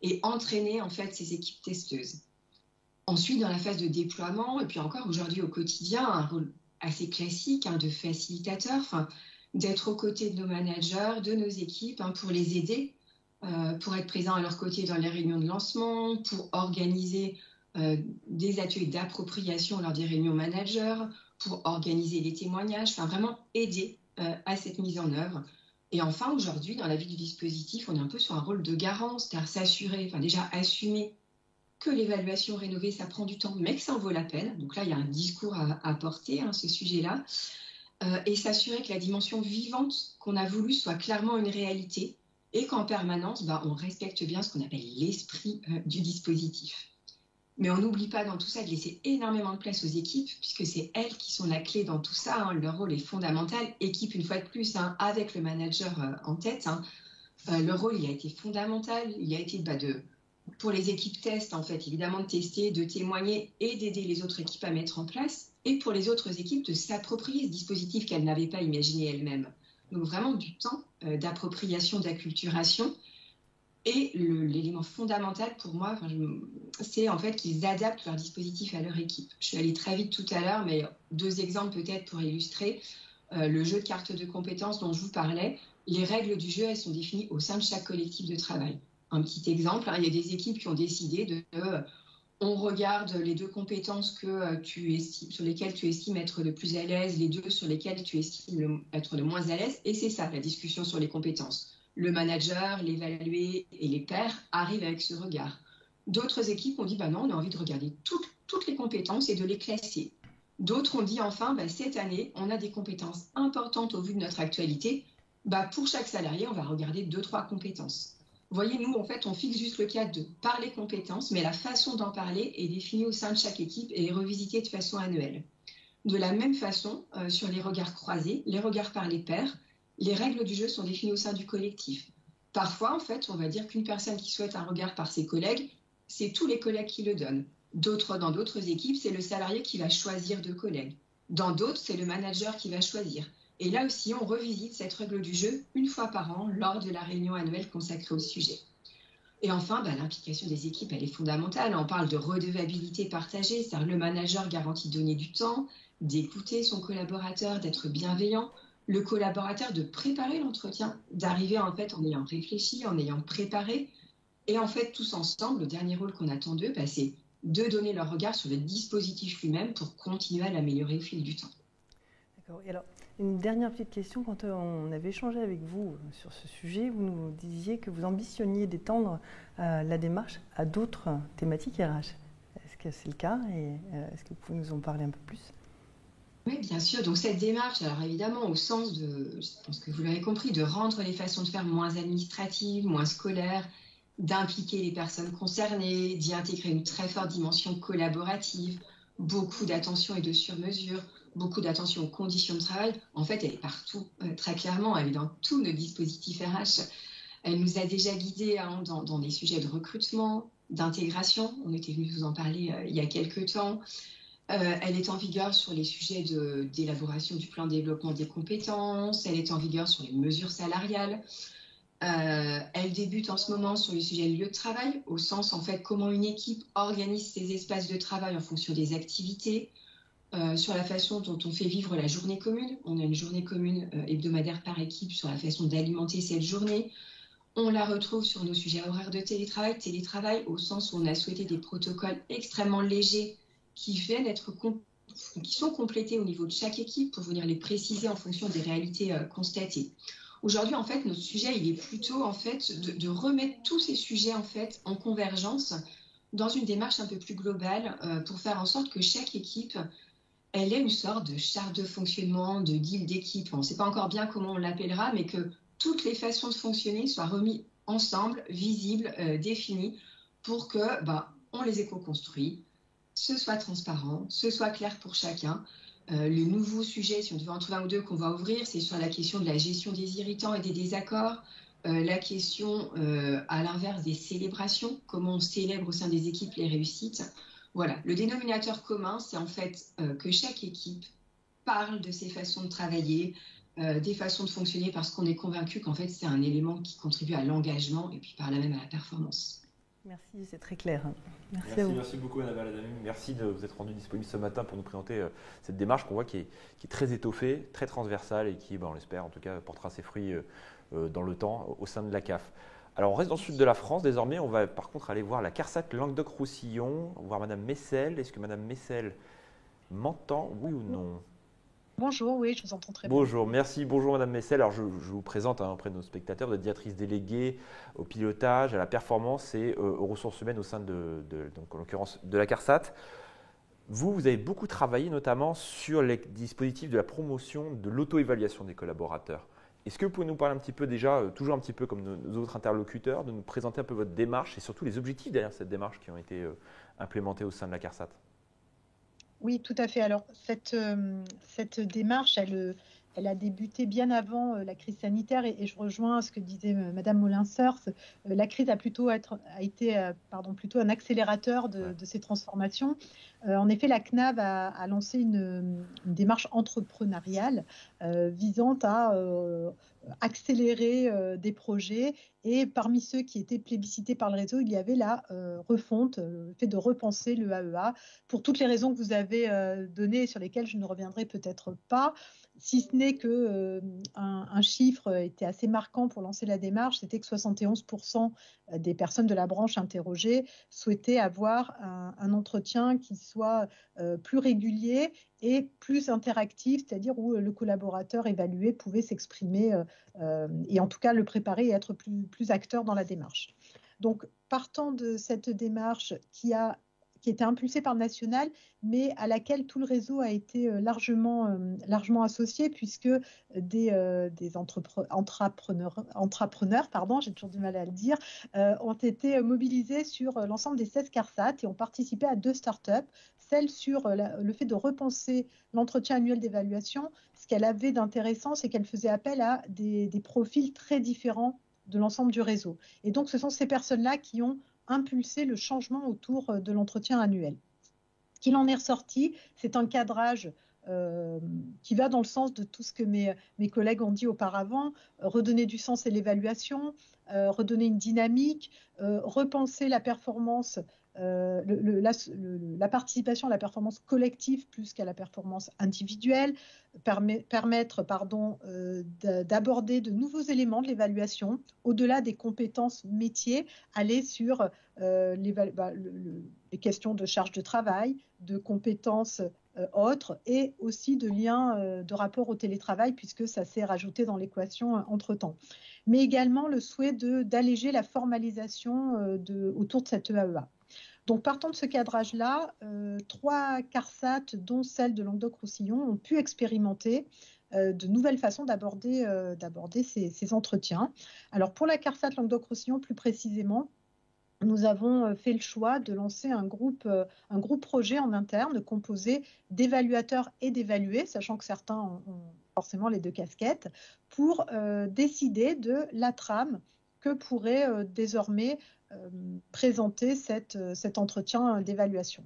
et entraîner en fait ces équipes testeuses. Ensuite, dans la phase de déploiement, et puis encore aujourd'hui au quotidien, un rôle assez classique de facilitateur, d'être aux côtés de nos managers, de nos équipes, pour les aider, pour être présent à leur côté dans les réunions de lancement, pour organiser des ateliers d'appropriation lors des réunions managers, pour organiser des témoignages, vraiment aider à cette mise en œuvre. Et enfin, aujourd'hui, dans la vie du dispositif, on est un peu sur un rôle de garant, c'est-à-dire s'assurer, déjà assumer que l'évaluation rénovée, ça prend du temps, mais que ça en vaut la peine. Donc là, il y a un discours à porter, ce sujet-là. Et s'assurer que la dimension vivante qu'on a voulu soit clairement une réalité et qu'en permanence, on respecte bien ce qu'on appelle l'esprit du dispositif. Mais on n'oublie pas dans tout ça de laisser énormément de place aux équipes, puisque c'est elles qui sont la clé dans tout ça. Leur rôle est fondamental. Équipe, une fois de plus, avec le manager en tête. Leur rôle, il a été fondamental. Il a été pour les équipes test, en fait, évidemment, de tester, de témoigner et d'aider les autres équipes à mettre en place. Et pour les autres équipes, de s'approprier ce dispositif qu'elles n'avaient pas imaginé elles-mêmes. Donc vraiment du temps d'appropriation, d'acculturation. Et l'élément fondamental pour moi, c'est en fait qu'ils adaptent leur dispositif à leur équipe. Je suis allée très vite tout à l'heure, mais 2 exemples peut-être pour illustrer. Le jeu de cartes de compétences dont je vous parlais, les règles du jeu, elles sont définies au sein de chaque collectif de travail. Un petit exemple, il y a des équipes qui ont décidé on regarde les 2 compétences sur lesquelles tu estimes être le plus à l'aise, les 2 sur lesquelles tu estimes être le moins à l'aise, et c'est ça la discussion sur les compétences. Le manager, l'évalué et les pairs arrivent avec ce regard. D'autres équipes ont dit non, on a envie de regarder toutes les compétences et de les classer. D'autres ont dit enfin, cette année, on a des compétences importantes au vu de notre actualité. Pour chaque salarié, on va regarder 2-3 compétences. Vous voyez, nous, en fait, on fixe juste le cadre de parler compétences, mais la façon d'en parler est définie au sein de chaque équipe et est revisitée de façon annuelle. De la même façon, sur les regards croisés, les regards par les pairs, les règles du jeu sont définies au sein du collectif. Parfois, en fait, on va dire qu'une personne qui souhaite un regard par ses collègues, c'est tous les collègues qui le donnent. Dans d'autres équipes, c'est le salarié qui va choisir 2 collègues. Dans d'autres, c'est le manager qui va choisir. Et là aussi, on revisite cette règle du jeu 1 fois par an lors de la réunion annuelle consacrée au sujet. Et enfin, l'implication des équipes, elle est fondamentale. On parle de redevabilité partagée, c'est-à-dire le manager garantit de donner du temps, d'écouter son collaborateur, d'être bienveillant, le collaborateur de préparer l'entretien, d'arriver en fait en ayant réfléchi, en ayant préparé. Et en fait, tous ensemble, le dernier rôle qu'on attend d'eux, c'est de donner leur regard sur le dispositif lui-même pour continuer à l'améliorer au fil du temps. D'accord. Et alors, une dernière petite question. Quand on avait échangé avec vous sur ce sujet, vous nous disiez que vous ambitionniez d'étendre la démarche à d'autres thématiques RH. Est-ce que c'est le cas et est-ce que vous pouvez nous en parler un peu plus? Oui, bien sûr. Donc cette démarche, alors évidemment, au sens de, je pense que vous l'avez compris, de rendre les façons de faire moins administratives, moins scolaires, d'impliquer les personnes concernées, d'y intégrer une très forte dimension collaborative, beaucoup d'attention et de sur-mesure, beaucoup d'attention aux conditions de travail. En fait, elle est partout, très clairement. Elle est dans tous nos dispositifs RH. Elle nous a déjà guidés dans des sujets de recrutement, d'intégration. On était venu vous en parler il y a quelques temps. Elle est en vigueur sur les sujets d'élaboration du plan de développement des compétences. Elle est en vigueur sur les mesures salariales. Elle débute en ce moment sur les sujets de lieu de travail, au sens, en fait, comment une équipe organise ses espaces de travail en fonction des activités, sur la façon dont on fait vivre la journée commune. On a une journée commune hebdomadaire par équipe sur la façon d'alimenter cette journée. On la retrouve sur nos sujets horaires de télétravail au sens où on a souhaité des protocoles extrêmement légers qui sont complétés au niveau de chaque équipe pour venir les préciser en fonction des réalités constatées. Aujourd'hui, en fait, notre sujet, il est plutôt en fait de remettre tous ces sujets en fait en convergence dans une démarche un peu plus globale pour faire en sorte que chaque équipe, elle ait une sorte de charte de fonctionnement, de deal d'équipe. On ne sait pas encore bien comment on l'appellera, mais que toutes les façons de fonctionner soient remises ensemble, visibles, définies, pour que on les éco-construit, ce soit transparent, ce soit clair pour chacun. Le nouveau sujet, si on devait en trouver un ou deux qu'on va ouvrir, c'est sur la question de la gestion des irritants et des désaccords, la question, à l'inverse, des célébrations, comment on célèbre au sein des équipes les réussites. Voilà, le dénominateur commun, c'est en fait que chaque équipe parle de ses façons de travailler, des façons de fonctionner, parce qu'on est convaincu qu'en fait, c'est un élément qui contribue à l'engagement et puis par là même à la performance. Merci, c'est très clair. Merci à vous. Merci beaucoup Annabelle Adami. Merci de vous être rendu disponible ce matin pour nous présenter cette démarche qu'on voit qui est très étoffée, très transversale et qui, on l'espère en tout cas, portera ses fruits dans le temps au sein de la CAF. Alors on reste dans le sud de la France désormais. On va par contre aller voir la CARSAT Languedoc-Roussillon, voir Madame Messel. Est-ce que Madame Messel m'entend, oui ou non? Bonjour, oui, je vous entends très bien. Bonjour, merci. Bonjour Madame Messel. Alors je vous présente auprès de nos spectateurs, vous êtes directrice déléguée au pilotage, à la performance et aux ressources humaines au sein donc en l'occurrence de la CARSAT. Vous avez beaucoup travaillé notamment sur les dispositifs de la promotion de l'auto-évaluation des collaborateurs. Est-ce que vous pouvez nous parler un petit peu déjà, toujours un petit peu comme nos autres interlocuteurs, de nous présenter un peu votre démarche et surtout les objectifs derrière cette démarche qui ont été implémentés au sein de la CARSAT? Oui, tout à fait. Alors, cette démarche, elle a débuté bien avant la crise sanitaire et je rejoins ce que disait Madame Molin-Seurs. La crise a été plutôt un accélérateur de ces transformations. En effet, la CNAV a lancé une démarche entrepreneuriale visant à accélérer des projets. Et parmi ceux qui étaient plébiscités par le réseau, il y avait la refonte, le fait de repenser le AEA, pour toutes les raisons que vous avez données et sur lesquelles je ne reviendrai peut-être pas, si ce n'est qu'un chiffre était assez marquant pour lancer la démarche, c'était que 71% des personnes de la branche interrogées souhaitaient avoir un entretien qui soit plus régulier et plus interactif, c'est-à-dire où le collaborateur évalué pouvait s'exprimer et en tout cas le préparer et être plus acteur dans la démarche. Donc, partant de cette démarche qui était impulsée par le national, mais à laquelle tout le réseau a été largement associé, puisque des entrepreneurs, j'ai toujours du mal à le dire, ont été mobilisés sur l'ensemble des 16 CARSAT et ont participé à 2 startups. Celle sur le fait de repenser l'entretien annuel d'évaluation. Ce qu'elle avait d'intéressant, c'est qu'elle faisait appel à des profils très différents de l'ensemble du réseau. Et donc, ce sont ces personnes-là qui ont impulsé le changement autour de l'entretien annuel. Ce qu'il en est ressorti, c'est un cadrage qui va dans le sens de tout ce que mes collègues ont dit auparavant, redonner du sens à l'évaluation, redonner une dynamique, repenser la performance, la participation à la performance collective plus qu'à la performance individuelle, permettre d'aborder de nouveaux éléments de l'évaluation, au-delà des compétences métiers, aller sur les questions de charge de travail, de compétences autres et aussi de liens de rapport au télétravail puisque ça s'est rajouté dans l'équation entre-temps. Mais également le souhait d'alléger la formalisation autour de cette EAEA. Donc, partant de ce cadrage-là, 3 CARSAT, dont celle de Languedoc-Roussillon, ont pu expérimenter de nouvelles façons d'aborder ces entretiens. Alors, pour la CARSAT Languedoc-Roussillon, plus précisément, nous avons fait le choix de lancer un groupe projet en interne composé d'évaluateurs et d'évalués, sachant que certains ont forcément les 2 casquettes, pour décider de la trame que pourrait désormais présenter cet entretien d'évaluation.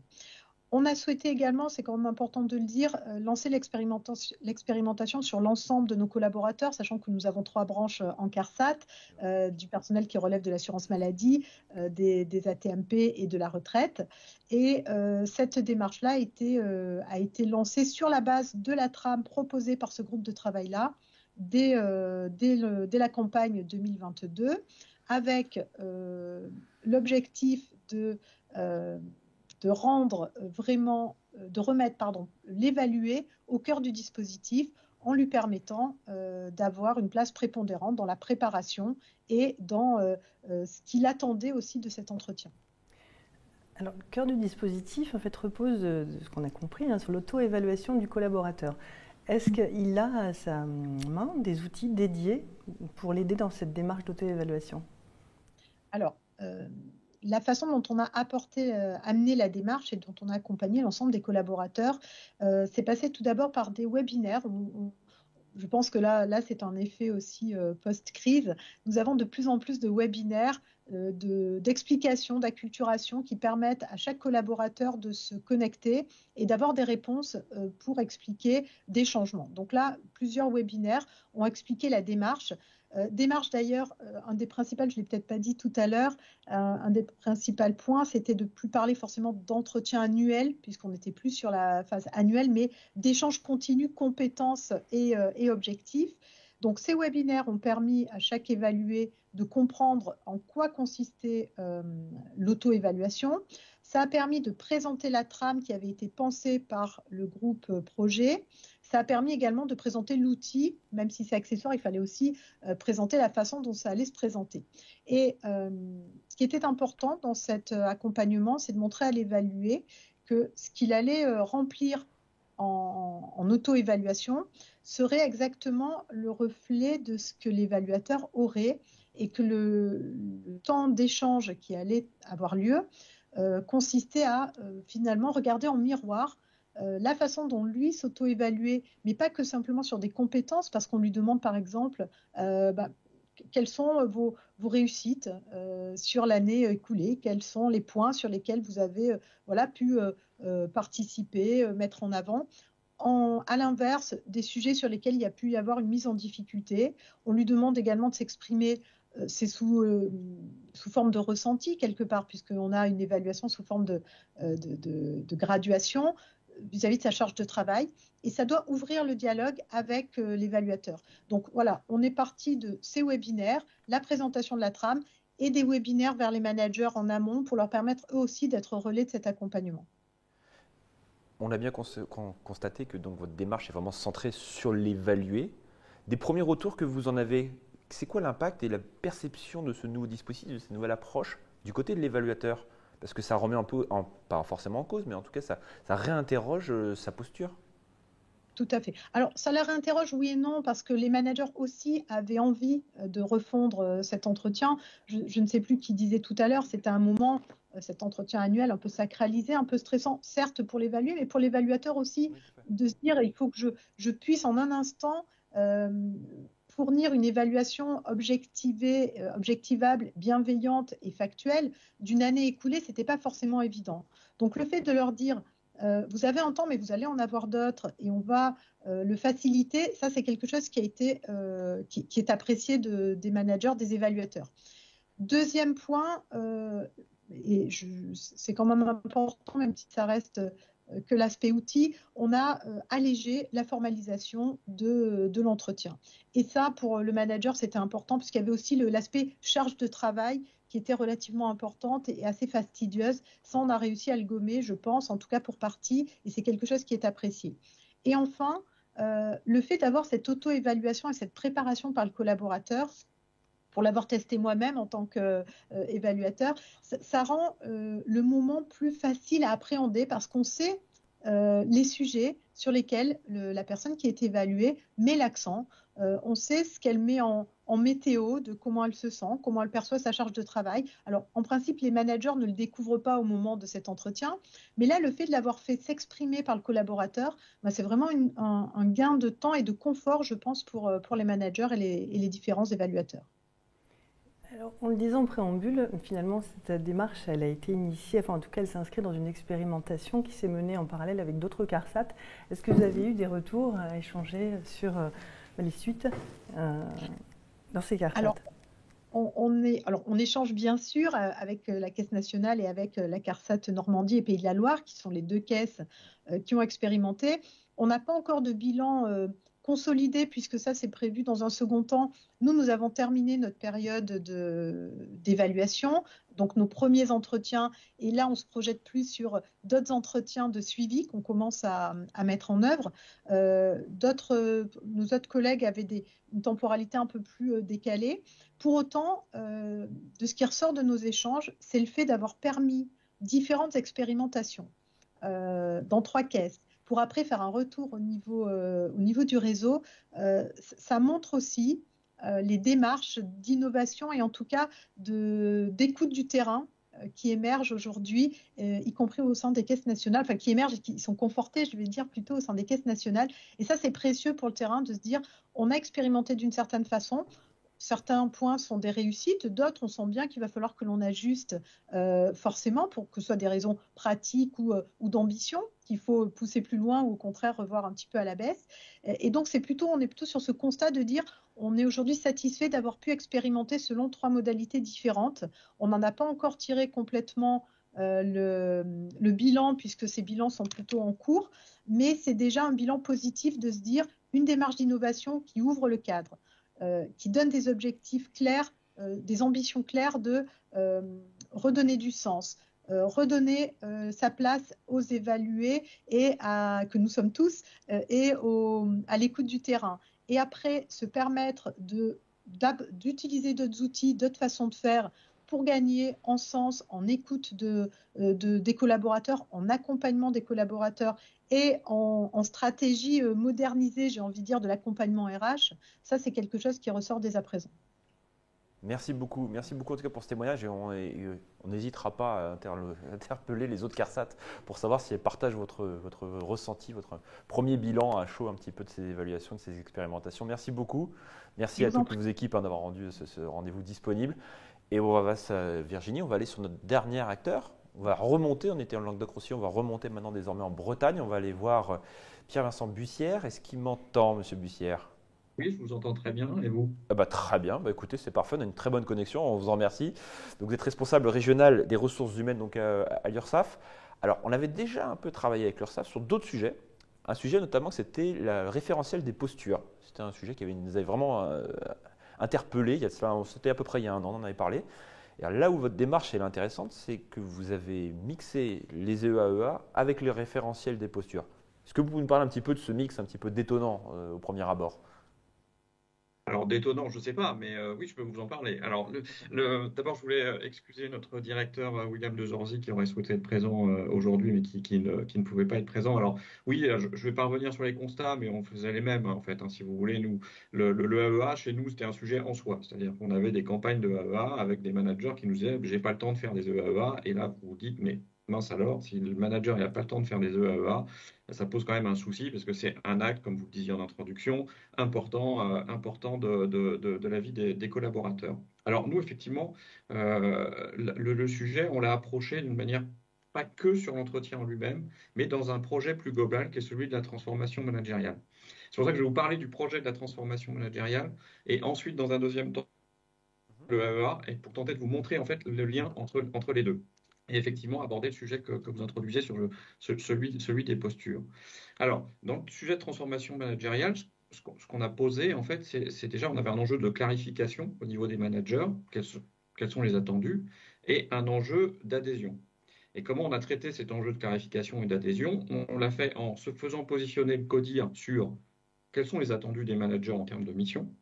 On a souhaité également, c'est quand même important de le dire, lancer l'expérimentation sur l'ensemble de nos collaborateurs, sachant que nous avons 3 branches en CARSAT, du personnel qui relève de l'assurance maladie, des AT-MP et de la retraite. Et cette démarche-là a été lancée sur la base de la trame proposée par ce groupe de travail-là dès la campagne 2022, avec l'objectif de remettre l'évalué au cœur du dispositif en lui permettant d'avoir une place prépondérante dans la préparation et dans ce qu'il attendait aussi de cet entretien. Alors, le cœur du dispositif, en fait, repose, de ce qu'on a compris, sur l'auto-évaluation du collaborateur. Est-ce qu'il a à sa main des outils dédiés pour l'aider dans cette démarche d'auto-évaluation ? Alors, la façon dont on a amené la démarche et dont on a accompagné l'ensemble des collaborateurs, c'est passé tout d'abord par des webinaires. Je pense que là c'est un effet aussi post-crise. Nous avons de plus en plus de webinaires d'explications, d'acculturation qui permettent à chaque collaborateur de se connecter et d'avoir des réponses pour expliquer des changements. Donc là, plusieurs webinaires ont expliqué la démarche. Démarche d'ailleurs, un des principaux, je ne l'ai peut-être pas dit tout à l'heure, un des principaux points, c'était de ne plus parler forcément d'entretien annuel, puisqu'on n'était plus sur la phase annuelle, mais d'échanges continus, compétences et objectifs. Donc ces webinaires ont permis à chaque évalué de comprendre en quoi consistait l'auto-évaluation. Ça a permis de présenter la trame qui avait été pensée par le groupe projet. Ça a permis également de présenter l'outil, même si c'est accessoire, il fallait aussi présenter la façon dont ça allait se présenter. Et ce qui était important dans cet accompagnement, c'est de montrer à l'évalué que ce qu'il allait remplir en auto-évaluation serait exactement le reflet de ce que l'évaluateur aurait et que le temps d'échange qui allait avoir lieu consistait à finalement regarder en miroir la façon dont lui s'auto-évaluait, mais pas que simplement sur des compétences, parce qu'on lui demande par exemple quelles sont vos réussites sur l'année écoulée, quels sont les points sur lesquels vous avez pu participer, mettre en avant. À l'inverse, des sujets sur lesquels il y a pu y avoir une mise en difficulté. On lui demande également de s'exprimer, c'est sous forme de ressenti quelque part, puisqu'on a une évaluation sous forme de graduation vis-à-vis de sa charge de travail, et ça doit ouvrir le dialogue avec l'évaluateur. Donc voilà, on est parti de ces webinaires, la présentation de la trame, et des webinaires vers les managers en amont pour leur permettre eux aussi d'être relais de cet accompagnement. On a bien constaté que donc, votre démarche est vraiment centrée sur l'évalué. Des premiers retours que vous en avez, c'est quoi l'impact et la perception de ce nouveau dispositif, de cette nouvelle approche du côté de l'évaluateur ? Parce que ça remet un peu, pas forcément en cause, mais en tout cas, ça réinterroge sa posture. Tout à fait. Alors, ça la réinterroge, oui et non, parce que les managers aussi avaient envie de refondre cet entretien. Je ne sais plus qui disait tout à l'heure, c'était un moment, cet entretien annuel un peu sacralisé, un peu stressant, certes pour l'évaluer, mais pour l'évaluateur aussi, de se dire il faut que je puisse en un instant fournir une évaluation objectivable, bienveillante et factuelle d'une année écoulée, ce n'était pas forcément évident. Donc le fait de leur dire vous avez un temps, mais vous allez en avoir d'autres et on va le faciliter, ça c'est quelque chose qui a été, qui est apprécié des managers, des évaluateurs. Deuxième point, et c'est quand même important, même si ça reste que l'aspect outil, on a allégé la formalisation de l'entretien. Et ça, pour le manager, c'était important puisqu'il y avait aussi l'aspect charge de travail qui était relativement importante et assez fastidieuse. Ça, on a réussi à le gommer, je pense, en tout cas pour partie, et c'est quelque chose qui est apprécié. Et enfin, le fait d'avoir cette auto-évaluation et cette préparation par le collaborateur, pour l'avoir testé moi-même en tant qu'évaluateur, ça rend le moment plus facile à appréhender parce qu'on sait les sujets sur lesquels la personne qui est évaluée met l'accent. On sait ce qu'elle met en météo, de comment elle se sent, comment elle perçoit sa charge de travail. Alors, en principe, les managers ne le découvrent pas au moment de cet entretien, mais là, le fait de l'avoir fait s'exprimer par le collaborateur, c'est vraiment un gain de temps et de confort, je pense, pour les managers et les différents évaluateurs. Alors, en le disant en préambule, finalement, cette démarche, elle a été initiée, enfin en tout cas, elle s'inscrit dans une expérimentation qui s'est menée en parallèle avec d'autres CARSAT. Est-ce que vous avez eu des retours à échanger sur les suites dans ces CARSAT? Alors, on échange bien sûr avec la Caisse nationale et avec la CARSAT Normandie et Pays de la Loire, qui sont les deux caisses qui ont expérimenté. On n'a pas encore de bilan consolidé, puisque ça, c'est prévu dans un second temps. Nous avons terminé notre période d'évaluation, donc nos premiers entretiens, et là, on se projette plus sur d'autres entretiens de suivi qu'on commence à mettre en œuvre. Nos autres collègues avaient une temporalité un peu plus décalée. Pour autant, de ce qui ressort de nos échanges, c'est le fait d'avoir permis différentes expérimentations dans 3 caisses, pour après faire un retour au niveau du réseau. Ça montre aussi les démarches d'innovation et en tout cas d'écoute du terrain qui émergent aujourd'hui, y compris au sein des caisses nationales, enfin qui émergent et qui sont confortés, je vais dire plutôt au sein des caisses nationales. Et ça, c'est précieux pour le terrain de se dire, on a expérimenté d'une certaine façon. Certains points sont des réussites, d'autres, on sent bien qu'il va falloir que l'on ajuste forcément pour que ce soit des raisons pratiques ou d'ambition, qu'il faut pousser plus loin ou au contraire revoir un petit peu à la baisse. Et donc, on est plutôt sur ce constat de dire on est aujourd'hui satisfait d'avoir pu expérimenter selon 3 modalités différentes. On n'en a pas encore tiré complètement le bilan, puisque ces bilans sont plutôt en cours, mais c'est déjà un bilan positif de se dire une démarche d'innovation qui ouvre le cadre. Qui donne des objectifs clairs, des ambitions claires de redonner du sens, redonner sa place aux évalués et que nous sommes tous et à l'écoute du terrain. Et après, se permettre d'utiliser d'autres outils, d'autres façons de faire pour gagner en sens, en écoute des collaborateurs, en accompagnement des collaborateurs et en stratégie modernisée, j'ai envie de dire, de l'accompagnement RH. Ça, c'est quelque chose qui ressort dès à présent. Merci beaucoup en tout cas pour ce témoignage et on n'hésitera pas à interpeller les autres CARSAT pour savoir si elles partagent votre ressenti, votre premier bilan à chaud un petit peu de ces évaluations, de ces expérimentations. Merci beaucoup. Merci à toutes vos équipes d'avoir rendu ce rendez-vous disponible. Et Virginie, on va aller sur notre dernier acteur. On va remonter, on était en Languedoc-Roussillon, on va remonter maintenant désormais en Bretagne. On va aller voir Pierre-Vincent Bussière. Est-ce qu'il m'entend, monsieur Bussière ? Oui, je vous entends très bien. Et vous ? Très bien. Écoutez, c'est parfait. On a une très bonne connexion. On vous en remercie. Donc, vous êtes responsable régional des ressources humaines donc, à l'URSSAF. Alors, on avait déjà un peu travaillé avec l'URSSAF sur d'autres sujets. Un sujet notamment, c'était le référentiel des postures. C'était un sujet qui nous avait vraiment interpellé. C'était à peu près il y a 1 an, on en avait parlé. Et alors, là où votre démarche est intéressante, c'est que vous avez mixé les EAEA avec le référentiel des postures. Est-ce que vous pouvez nous parler un petit peu de ce mix un petit peu détonnant au premier abord ? Alors, détonnant, je ne sais pas, mais oui, je peux vous en parler. Alors, d'abord, je voulais excuser notre directeur William de Zorzy qui aurait souhaité être présent aujourd'hui, mais qui ne pouvait pas être présent. Alors, oui, je ne vais pas revenir sur les constats, mais on faisait les mêmes, en fait, si vous voulez. Nous, le AEA, chez nous, c'était un sujet en soi. C'est-à-dire qu'on avait des campagnes de AEA avec des managers qui nous disaient « j'ai pas le temps de faire des EAEA ». Et là, vous vous dites « mais mince alors, si le manager n'a pas le temps de faire des EAEA, ça pose quand même un souci parce que c'est un acte, comme vous le disiez en introduction, important de la vie des collaborateurs. » Alors nous, effectivement, le sujet, on l'a approché d'une manière pas que sur l'entretien en lui-même, mais dans un projet plus global qui est celui de la transformation managériale. C'est pour ça que je vais vous parler du projet de la transformation managériale et ensuite, dans un deuxième temps, le AEA, et pour tenter de vous montrer en fait le lien entre les deux. Et effectivement aborder le sujet que vous introduisez sur celui des postures. Alors, dans le sujet de transformation managériale, ce qu'on a posé, en fait, c'est déjà, on avait un enjeu de clarification au niveau des managers, quels sont les attendus, et un enjeu d'adhésion. Et comment on a traité cet enjeu de clarification et d'adhésion ? On l'a fait en se faisant positionner le CODIR sur quels sont les attendus des managers en termes de mission,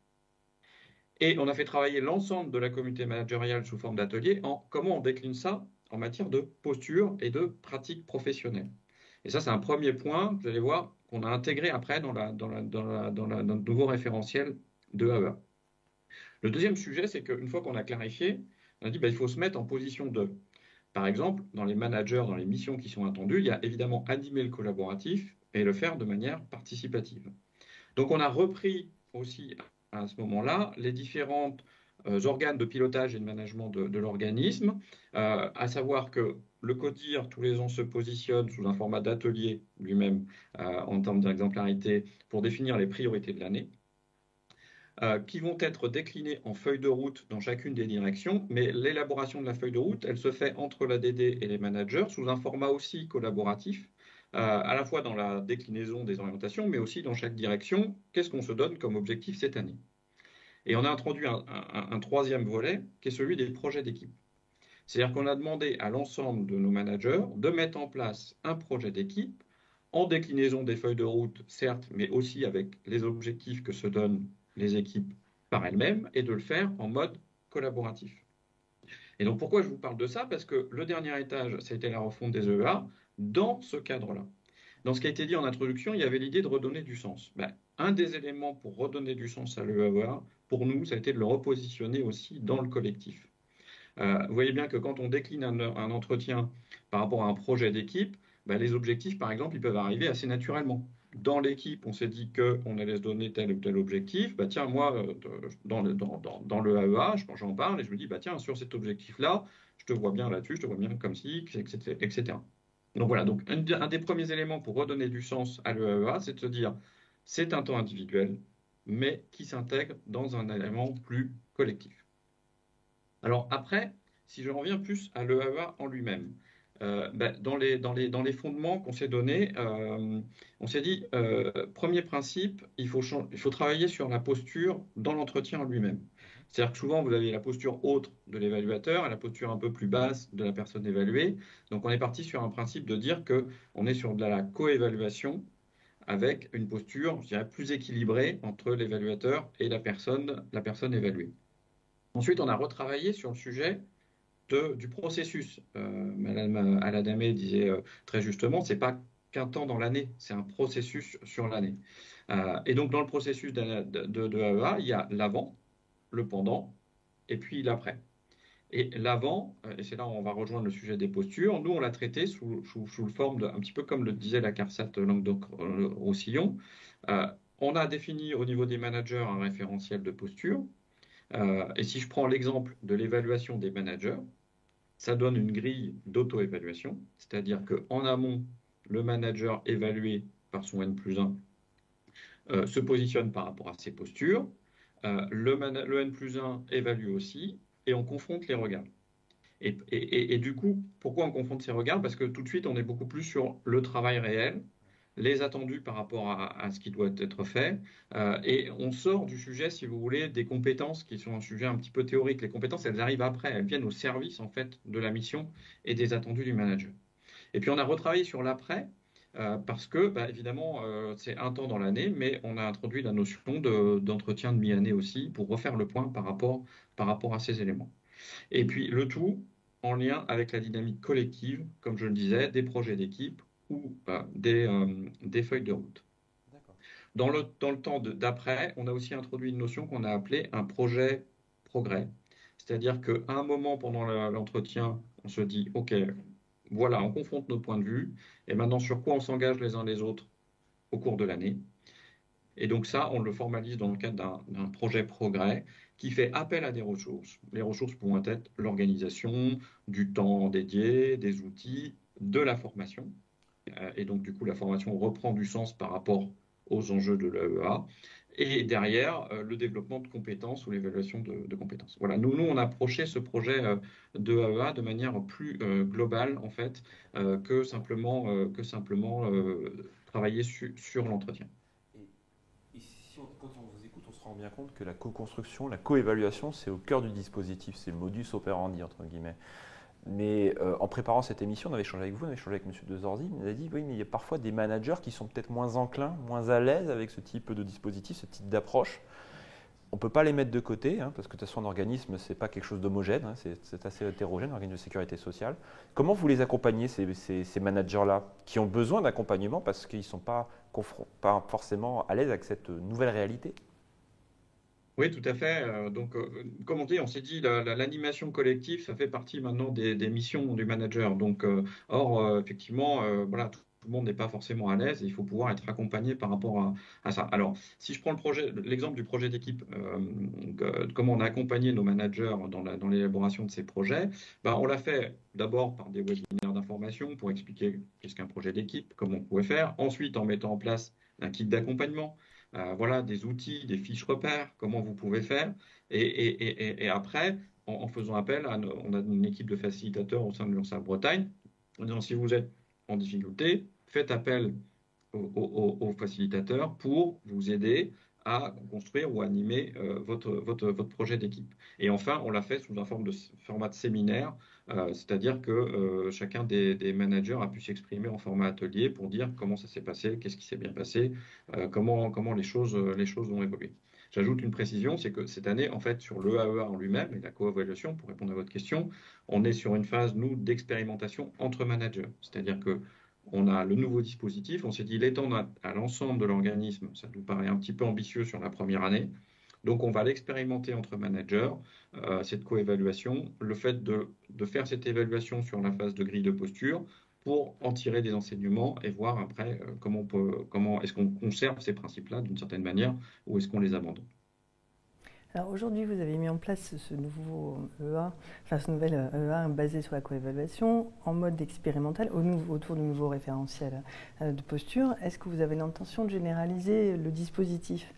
Et on a fait travailler l'ensemble de la communauté managériale sous forme d'atelier en comment on décline ça en matière de posture et de pratique professionnelle. Et ça, c'est un premier point, vous allez voir, qu'on a intégré après dans notre nouveau référentiel de AEA. Le deuxième sujet, c'est qu'une fois qu'on a clarifié, on a dit il faut se mettre en position de. Par exemple, dans les managers, dans les missions qui sont attendues, il y a évidemment animer le collaboratif et le faire de manière participative. Donc on a repris aussi à ce moment-là les différents organes de pilotage et de management de l'organisme, à savoir que le CODIR, tous les ans, se positionne sous un format d'atelier lui-même en termes d'exemplarité pour définir les priorités de l'année, qui vont être déclinées en feuilles de route dans chacune des directions, mais l'élaboration de la feuille de route, elle se fait entre l'ADD et les managers sous un format aussi collaboratif, à la fois dans la déclinaison des orientations, mais aussi dans chaque direction, qu'est-ce qu'on se donne comme objectif cette année. Et on a introduit un troisième volet, qui est celui des projets d'équipe. C'est-à-dire qu'on a demandé à l'ensemble de nos managers de mettre en place un projet d'équipe en déclinaison des feuilles de route, certes, mais aussi avec les objectifs que se donnent les équipes par elles-mêmes, et de le faire en mode collaboratif. Et donc pourquoi je vous parle de ça? Parce que le dernier étage, ça a été la refonte des EEA dans ce cadre-là. Dans ce qui a été dit en introduction, il y avait l'idée de redonner du sens. Un des éléments pour redonner du sens à l'EEA, pour nous, ça a été de le repositionner aussi dans le collectif. Vous voyez bien que quand on décline un entretien par rapport à un projet d'équipe, les objectifs, par exemple, ils peuvent arriver assez naturellement. Dans l'équipe, on s'est dit qu'on allait se donner tel ou tel objectif. Tiens, moi, dans le AEA, j'en parle et je me dis, tiens, sur cet objectif-là, je te vois bien là-dessus, je te vois bien comme ci, etc. Donc voilà, donc un des premiers éléments pour redonner du sens à l'EAEA, c'est de se dire, c'est un temps individuel, mais qui s'intègre dans un élément plus collectif. Alors après, si je reviens plus à l'EAEA en lui-même, dans les fondements qu'on s'est donnés, on s'est dit, premier principe, il faut travailler sur la posture dans l'entretien en lui-même. C'est-à-dire que souvent, vous avez la posture haute de l'évaluateur et la posture un peu plus basse de la personne évaluée. Donc, on est parti sur un principe de dire qu'on est sur de la coévaluation avec une posture, je dirais, plus équilibrée entre l'évaluateur et la personne évaluée. Ensuite, on a retravaillé sur le sujet du processus. Madame Aladamé disait très justement, ce n'est pas qu'un temps dans l'année, c'est un processus sur l'année. Et donc, dans le processus de AEA, il y a l'avant, le pendant, et puis l'après. Et l'avant, et c'est là où on va rejoindre le sujet des postures, nous on l'a traité sous forme un petit peu comme le disait la CARSAT Languedoc-Roussillon. On a défini au niveau des managers un référentiel de posture. Et si je prends l'exemple de l'évaluation des managers, ça donne une grille d'auto-évaluation, c'est-à-dire qu'en amont, le manager évalué par son N+1 se positionne par rapport à ses postures. Le N+1 évalue aussi et on confronte les regards. Et du coup, pourquoi on confronte ces regards? Parce que tout de suite, on est beaucoup plus sur le travail réel, les attendus par rapport à ce qui doit être fait, et on sort du sujet, si vous voulez, des compétences qui sont un sujet un petit peu théorique. Les compétences, elles arrivent après, elles viennent au service en fait de la mission et des attendus du manager. Et puis on a retravaillé sur l'après, parce que, évidemment, c'est un temps dans l'année, mais on a introduit la notion d'entretien de mi-année aussi pour refaire le point par rapport à ces éléments. Et puis, le tout en lien avec la dynamique collective, comme je le disais, des projets d'équipe ou des feuilles de route. Dans le temps d'après, on a aussi introduit une notion qu'on a appelée un projet progrès. C'est-à-dire qu'à un moment pendant l'entretien, on se dit, OK, voilà, on confronte nos points de vue, et maintenant sur quoi on s'engage les uns les autres au cours de l'année. Et donc ça, on le formalise dans le cadre d'un projet progrès qui fait appel à des ressources. Les ressources pourront être l'organisation, du temps dédié, des outils, de la formation. Et donc du coup, la formation reprend du sens par rapport aux enjeux de l'AEA. Et derrière, le développement de compétences ou l'évaluation de compétences. Voilà, nous, on a approché ce projet de AEA de manière plus globale, en fait, que simplement travailler sur l'entretien. Et quand on vous écoute, on se rend bien compte que la co-construction, la co-évaluation, c'est au cœur du dispositif, c'est le modus operandi, entre guillemets. Mais en préparant cette émission, on avait échangé avec vous, on avait échangé avec M. De Zorzi, il nous a dit oui, mais il y a parfois des managers qui sont peut-être moins enclins, moins à l'aise avec ce type de dispositif, ce type d'approche. on ne peut pas les mettre de côté, parce que de toute façon, un organisme, ce n'est pas quelque chose d'homogène, c'est assez hétérogène, un organisme de sécurité sociale. Comment vous les accompagnez, ces managers-là, qui ont besoin d'accompagnement parce qu'ils ne sont pas forcément à l'aise avec cette nouvelle réalité? Oui, tout à fait. Donc, comme on s'est dit, l'animation collective, ça fait partie maintenant des missions du manager. Donc, effectivement, voilà, tout le monde n'est pas forcément à l'aise et il faut pouvoir être accompagné par rapport à ça. Alors, si je prends l'exemple du projet d'équipe, comment on a accompagné nos managers dans l'élaboration de ces projets, ben, on l'a fait d'abord par des webinaires d'information pour expliquer qu'est-ce qu'un projet d'équipe, comment on pouvait faire. Ensuite, en mettant en place un kit d'accompagnement. Voilà, des outils, des fiches repères, comment vous pouvez faire. Et après, en faisant appel on a une équipe de facilitateurs au sein de l'URSSAF Bretagne, en disant si vous êtes en difficulté, faites appel aux facilitateurs pour vous aider à construire ou animer votre projet d'équipe. Et enfin, on l'a fait sous un format de séminaire, c'est-à-dire que chacun des managers a pu s'exprimer en format atelier pour dire comment ça s'est passé, qu'est-ce qui s'est bien passé, comment les choses ont évolué. J'ajoute une précision, c'est que cette année, en fait, sur le AEA en lui-même et la co-évaluation, pour répondre à votre question, on est sur une phase, nous, d'expérimentation entre managers. C'est-à-dire que on a le nouveau dispositif, on s'est dit l'étendre à l'ensemble de l'organisme, ça nous paraît un petit peu ambitieux sur la première année. Donc, on va l'expérimenter entre managers, cette co-évaluation, le fait de faire cette évaluation sur la phase de grille de posture pour en tirer des enseignements et voir après comment est-ce qu'on conserve ces principes-là d'une certaine manière ou est-ce qu'on les abandonne. Alors aujourd'hui, vous avez mis en place ce nouveau EA, ce nouvel EA basé sur la coévaluation en mode expérimental autour du nouveau référentiel de posture. Est-ce que vous avez l'intention de généraliser le dispositif ?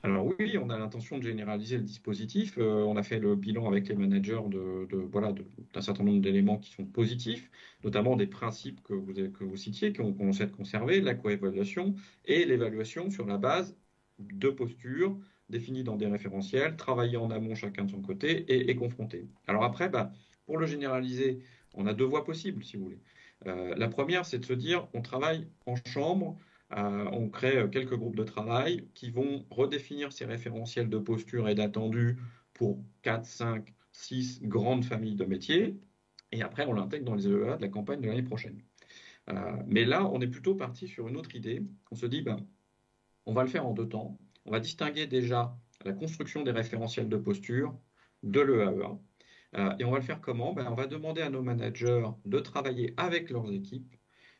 Alors oui, on a l'intention de généraliser le dispositif. On a fait le bilan avec les managers d'un certain nombre d'éléments qui sont positifs, notamment des principes que vous citiez, qu'on essaie de conserver, la coévaluation et l'évaluation sur la base de postures définies dans des référentiels, travailler en amont chacun de son côté et confronter. Alors après, pour le généraliser, on a deux voies possibles, si vous voulez. La première, c'est de se dire, on travaille en chambre. On crée quelques groupes de travail qui vont redéfinir ces référentiels de posture et d'attendus pour 4, 5, 6 grandes familles de métiers. Et après, on l'intègre dans les EEA de la campagne de l'année prochaine. Mais là, on est plutôt parti sur une autre idée. On se dit, on va le faire en deux temps. On va distinguer déjà la construction des référentiels de posture de l'EAEA. Et on va le faire comment ? On va demander à nos managers de travailler avec leurs équipes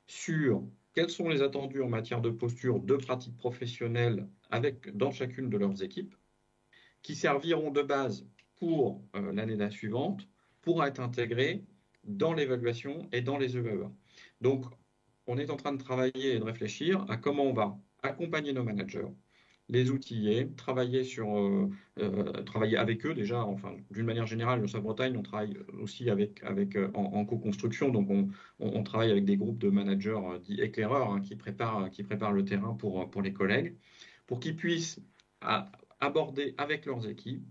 sur quels sont les attendus en matière de posture, de pratique professionnelle dans chacune de leurs équipes, qui serviront de base pour l'année suivante, pour être intégrés dans l'évaluation et dans les EEA. Donc, on est en train de travailler et de réfléchir à comment on va accompagner nos managers, les outiller, travailler avec eux déjà. Enfin, d'une manière générale, l'URSSAF Bretagne, on travaille aussi en co-construction. Donc, on travaille avec des groupes de managers dits éclaireurs qui préparent le terrain pour les collègues, pour qu'ils puissent aborder avec leurs équipes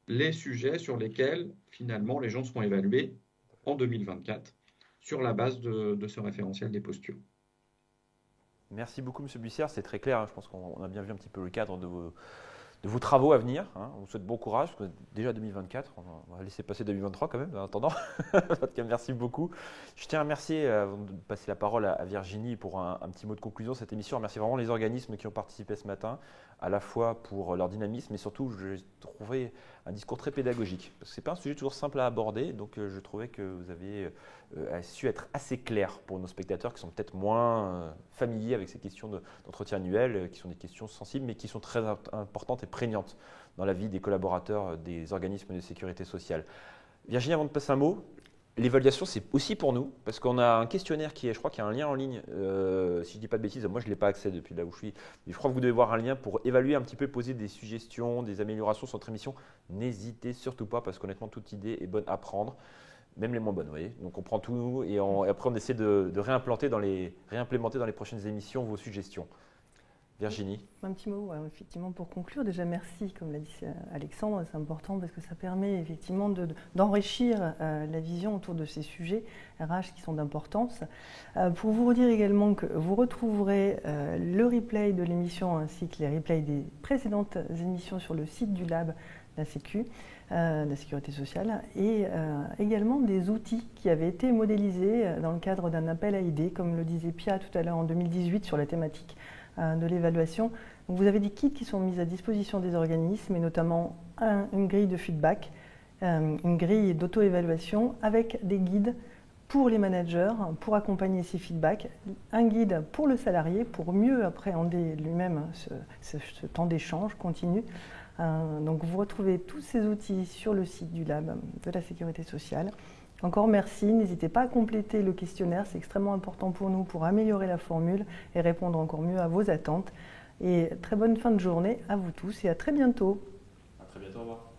les sujets sur lesquels, finalement, les gens seront évalués en 2024 sur la base de ce référentiel des postures. Merci beaucoup, M. Bussière. C'est très clair. Je pense qu'on a bien vu un petit peu le cadre de vos travaux à venir. On vous souhaite bon courage. Parce que déjà 2024, on va laisser passer 2023 quand même, en attendant. En tout cas, merci beaucoup. Je tiens à remercier, avant de passer la parole à Virginie pour un petit mot de conclusion de cette émission, remercier vraiment les organismes qui ont participé ce matin, à la fois pour leur dynamisme, mais surtout, j'ai trouvé un discours très pédagogique. Parce que ce n'est pas un sujet toujours simple à aborder, donc je trouvais que vous avez su être assez clair pour nos spectateurs qui sont peut-être moins familiers avec ces questions d'entretien annuel, qui sont des questions sensibles, mais qui sont très importantes et prégnantes dans la vie des collaborateurs des organismes de sécurité sociale. Virginie, avant de passer un mot, l'évaluation, c'est aussi pour nous, parce qu'on a un questionnaire je crois qu'il y a un lien en ligne, si je ne dis pas de bêtises, moi je ne l'ai pas accès depuis là où je suis, mais je crois que vous devez voir un lien pour évaluer un petit peu, poser des suggestions, des améliorations sur notre émission. N'hésitez surtout pas, parce qu'honnêtement, toute idée est bonne à prendre, même les moins bonnes, vous voyez. Donc on prend tout et après on essaie de réimplémenter dans les prochaines émissions vos suggestions. Virginie. Un petit mot, effectivement, pour conclure. Déjà, merci, comme l'a dit Alexandre, c'est important parce que ça permet effectivement d'enrichir la vision autour de ces sujets RH qui sont d'importance. Pour vous redire également que vous retrouverez le replay de l'émission ainsi que les replays des précédentes émissions sur le site du Lab, la Sécu, la Sécurité sociale, et également des outils qui avaient été modélisés dans le cadre d'un appel à idées, comme le disait Pia tout à l'heure en 2018 sur la thématique de l'évaluation. Vous avez des kits qui sont mis à disposition des organismes, et notamment une grille de feedback, une grille d'auto-évaluation avec des guides pour les managers, pour accompagner ces feedbacks, un guide pour le salarié, pour mieux appréhender lui-même ce temps d'échange continu. Donc vous retrouvez tous ces outils sur le site du Lab de la Sécurité sociale. Encore merci, n'hésitez pas à compléter le questionnaire, c'est extrêmement important pour nous pour améliorer la formule et répondre encore mieux à vos attentes. Et très bonne fin de journée à vous tous et à très bientôt. À très bientôt, au revoir.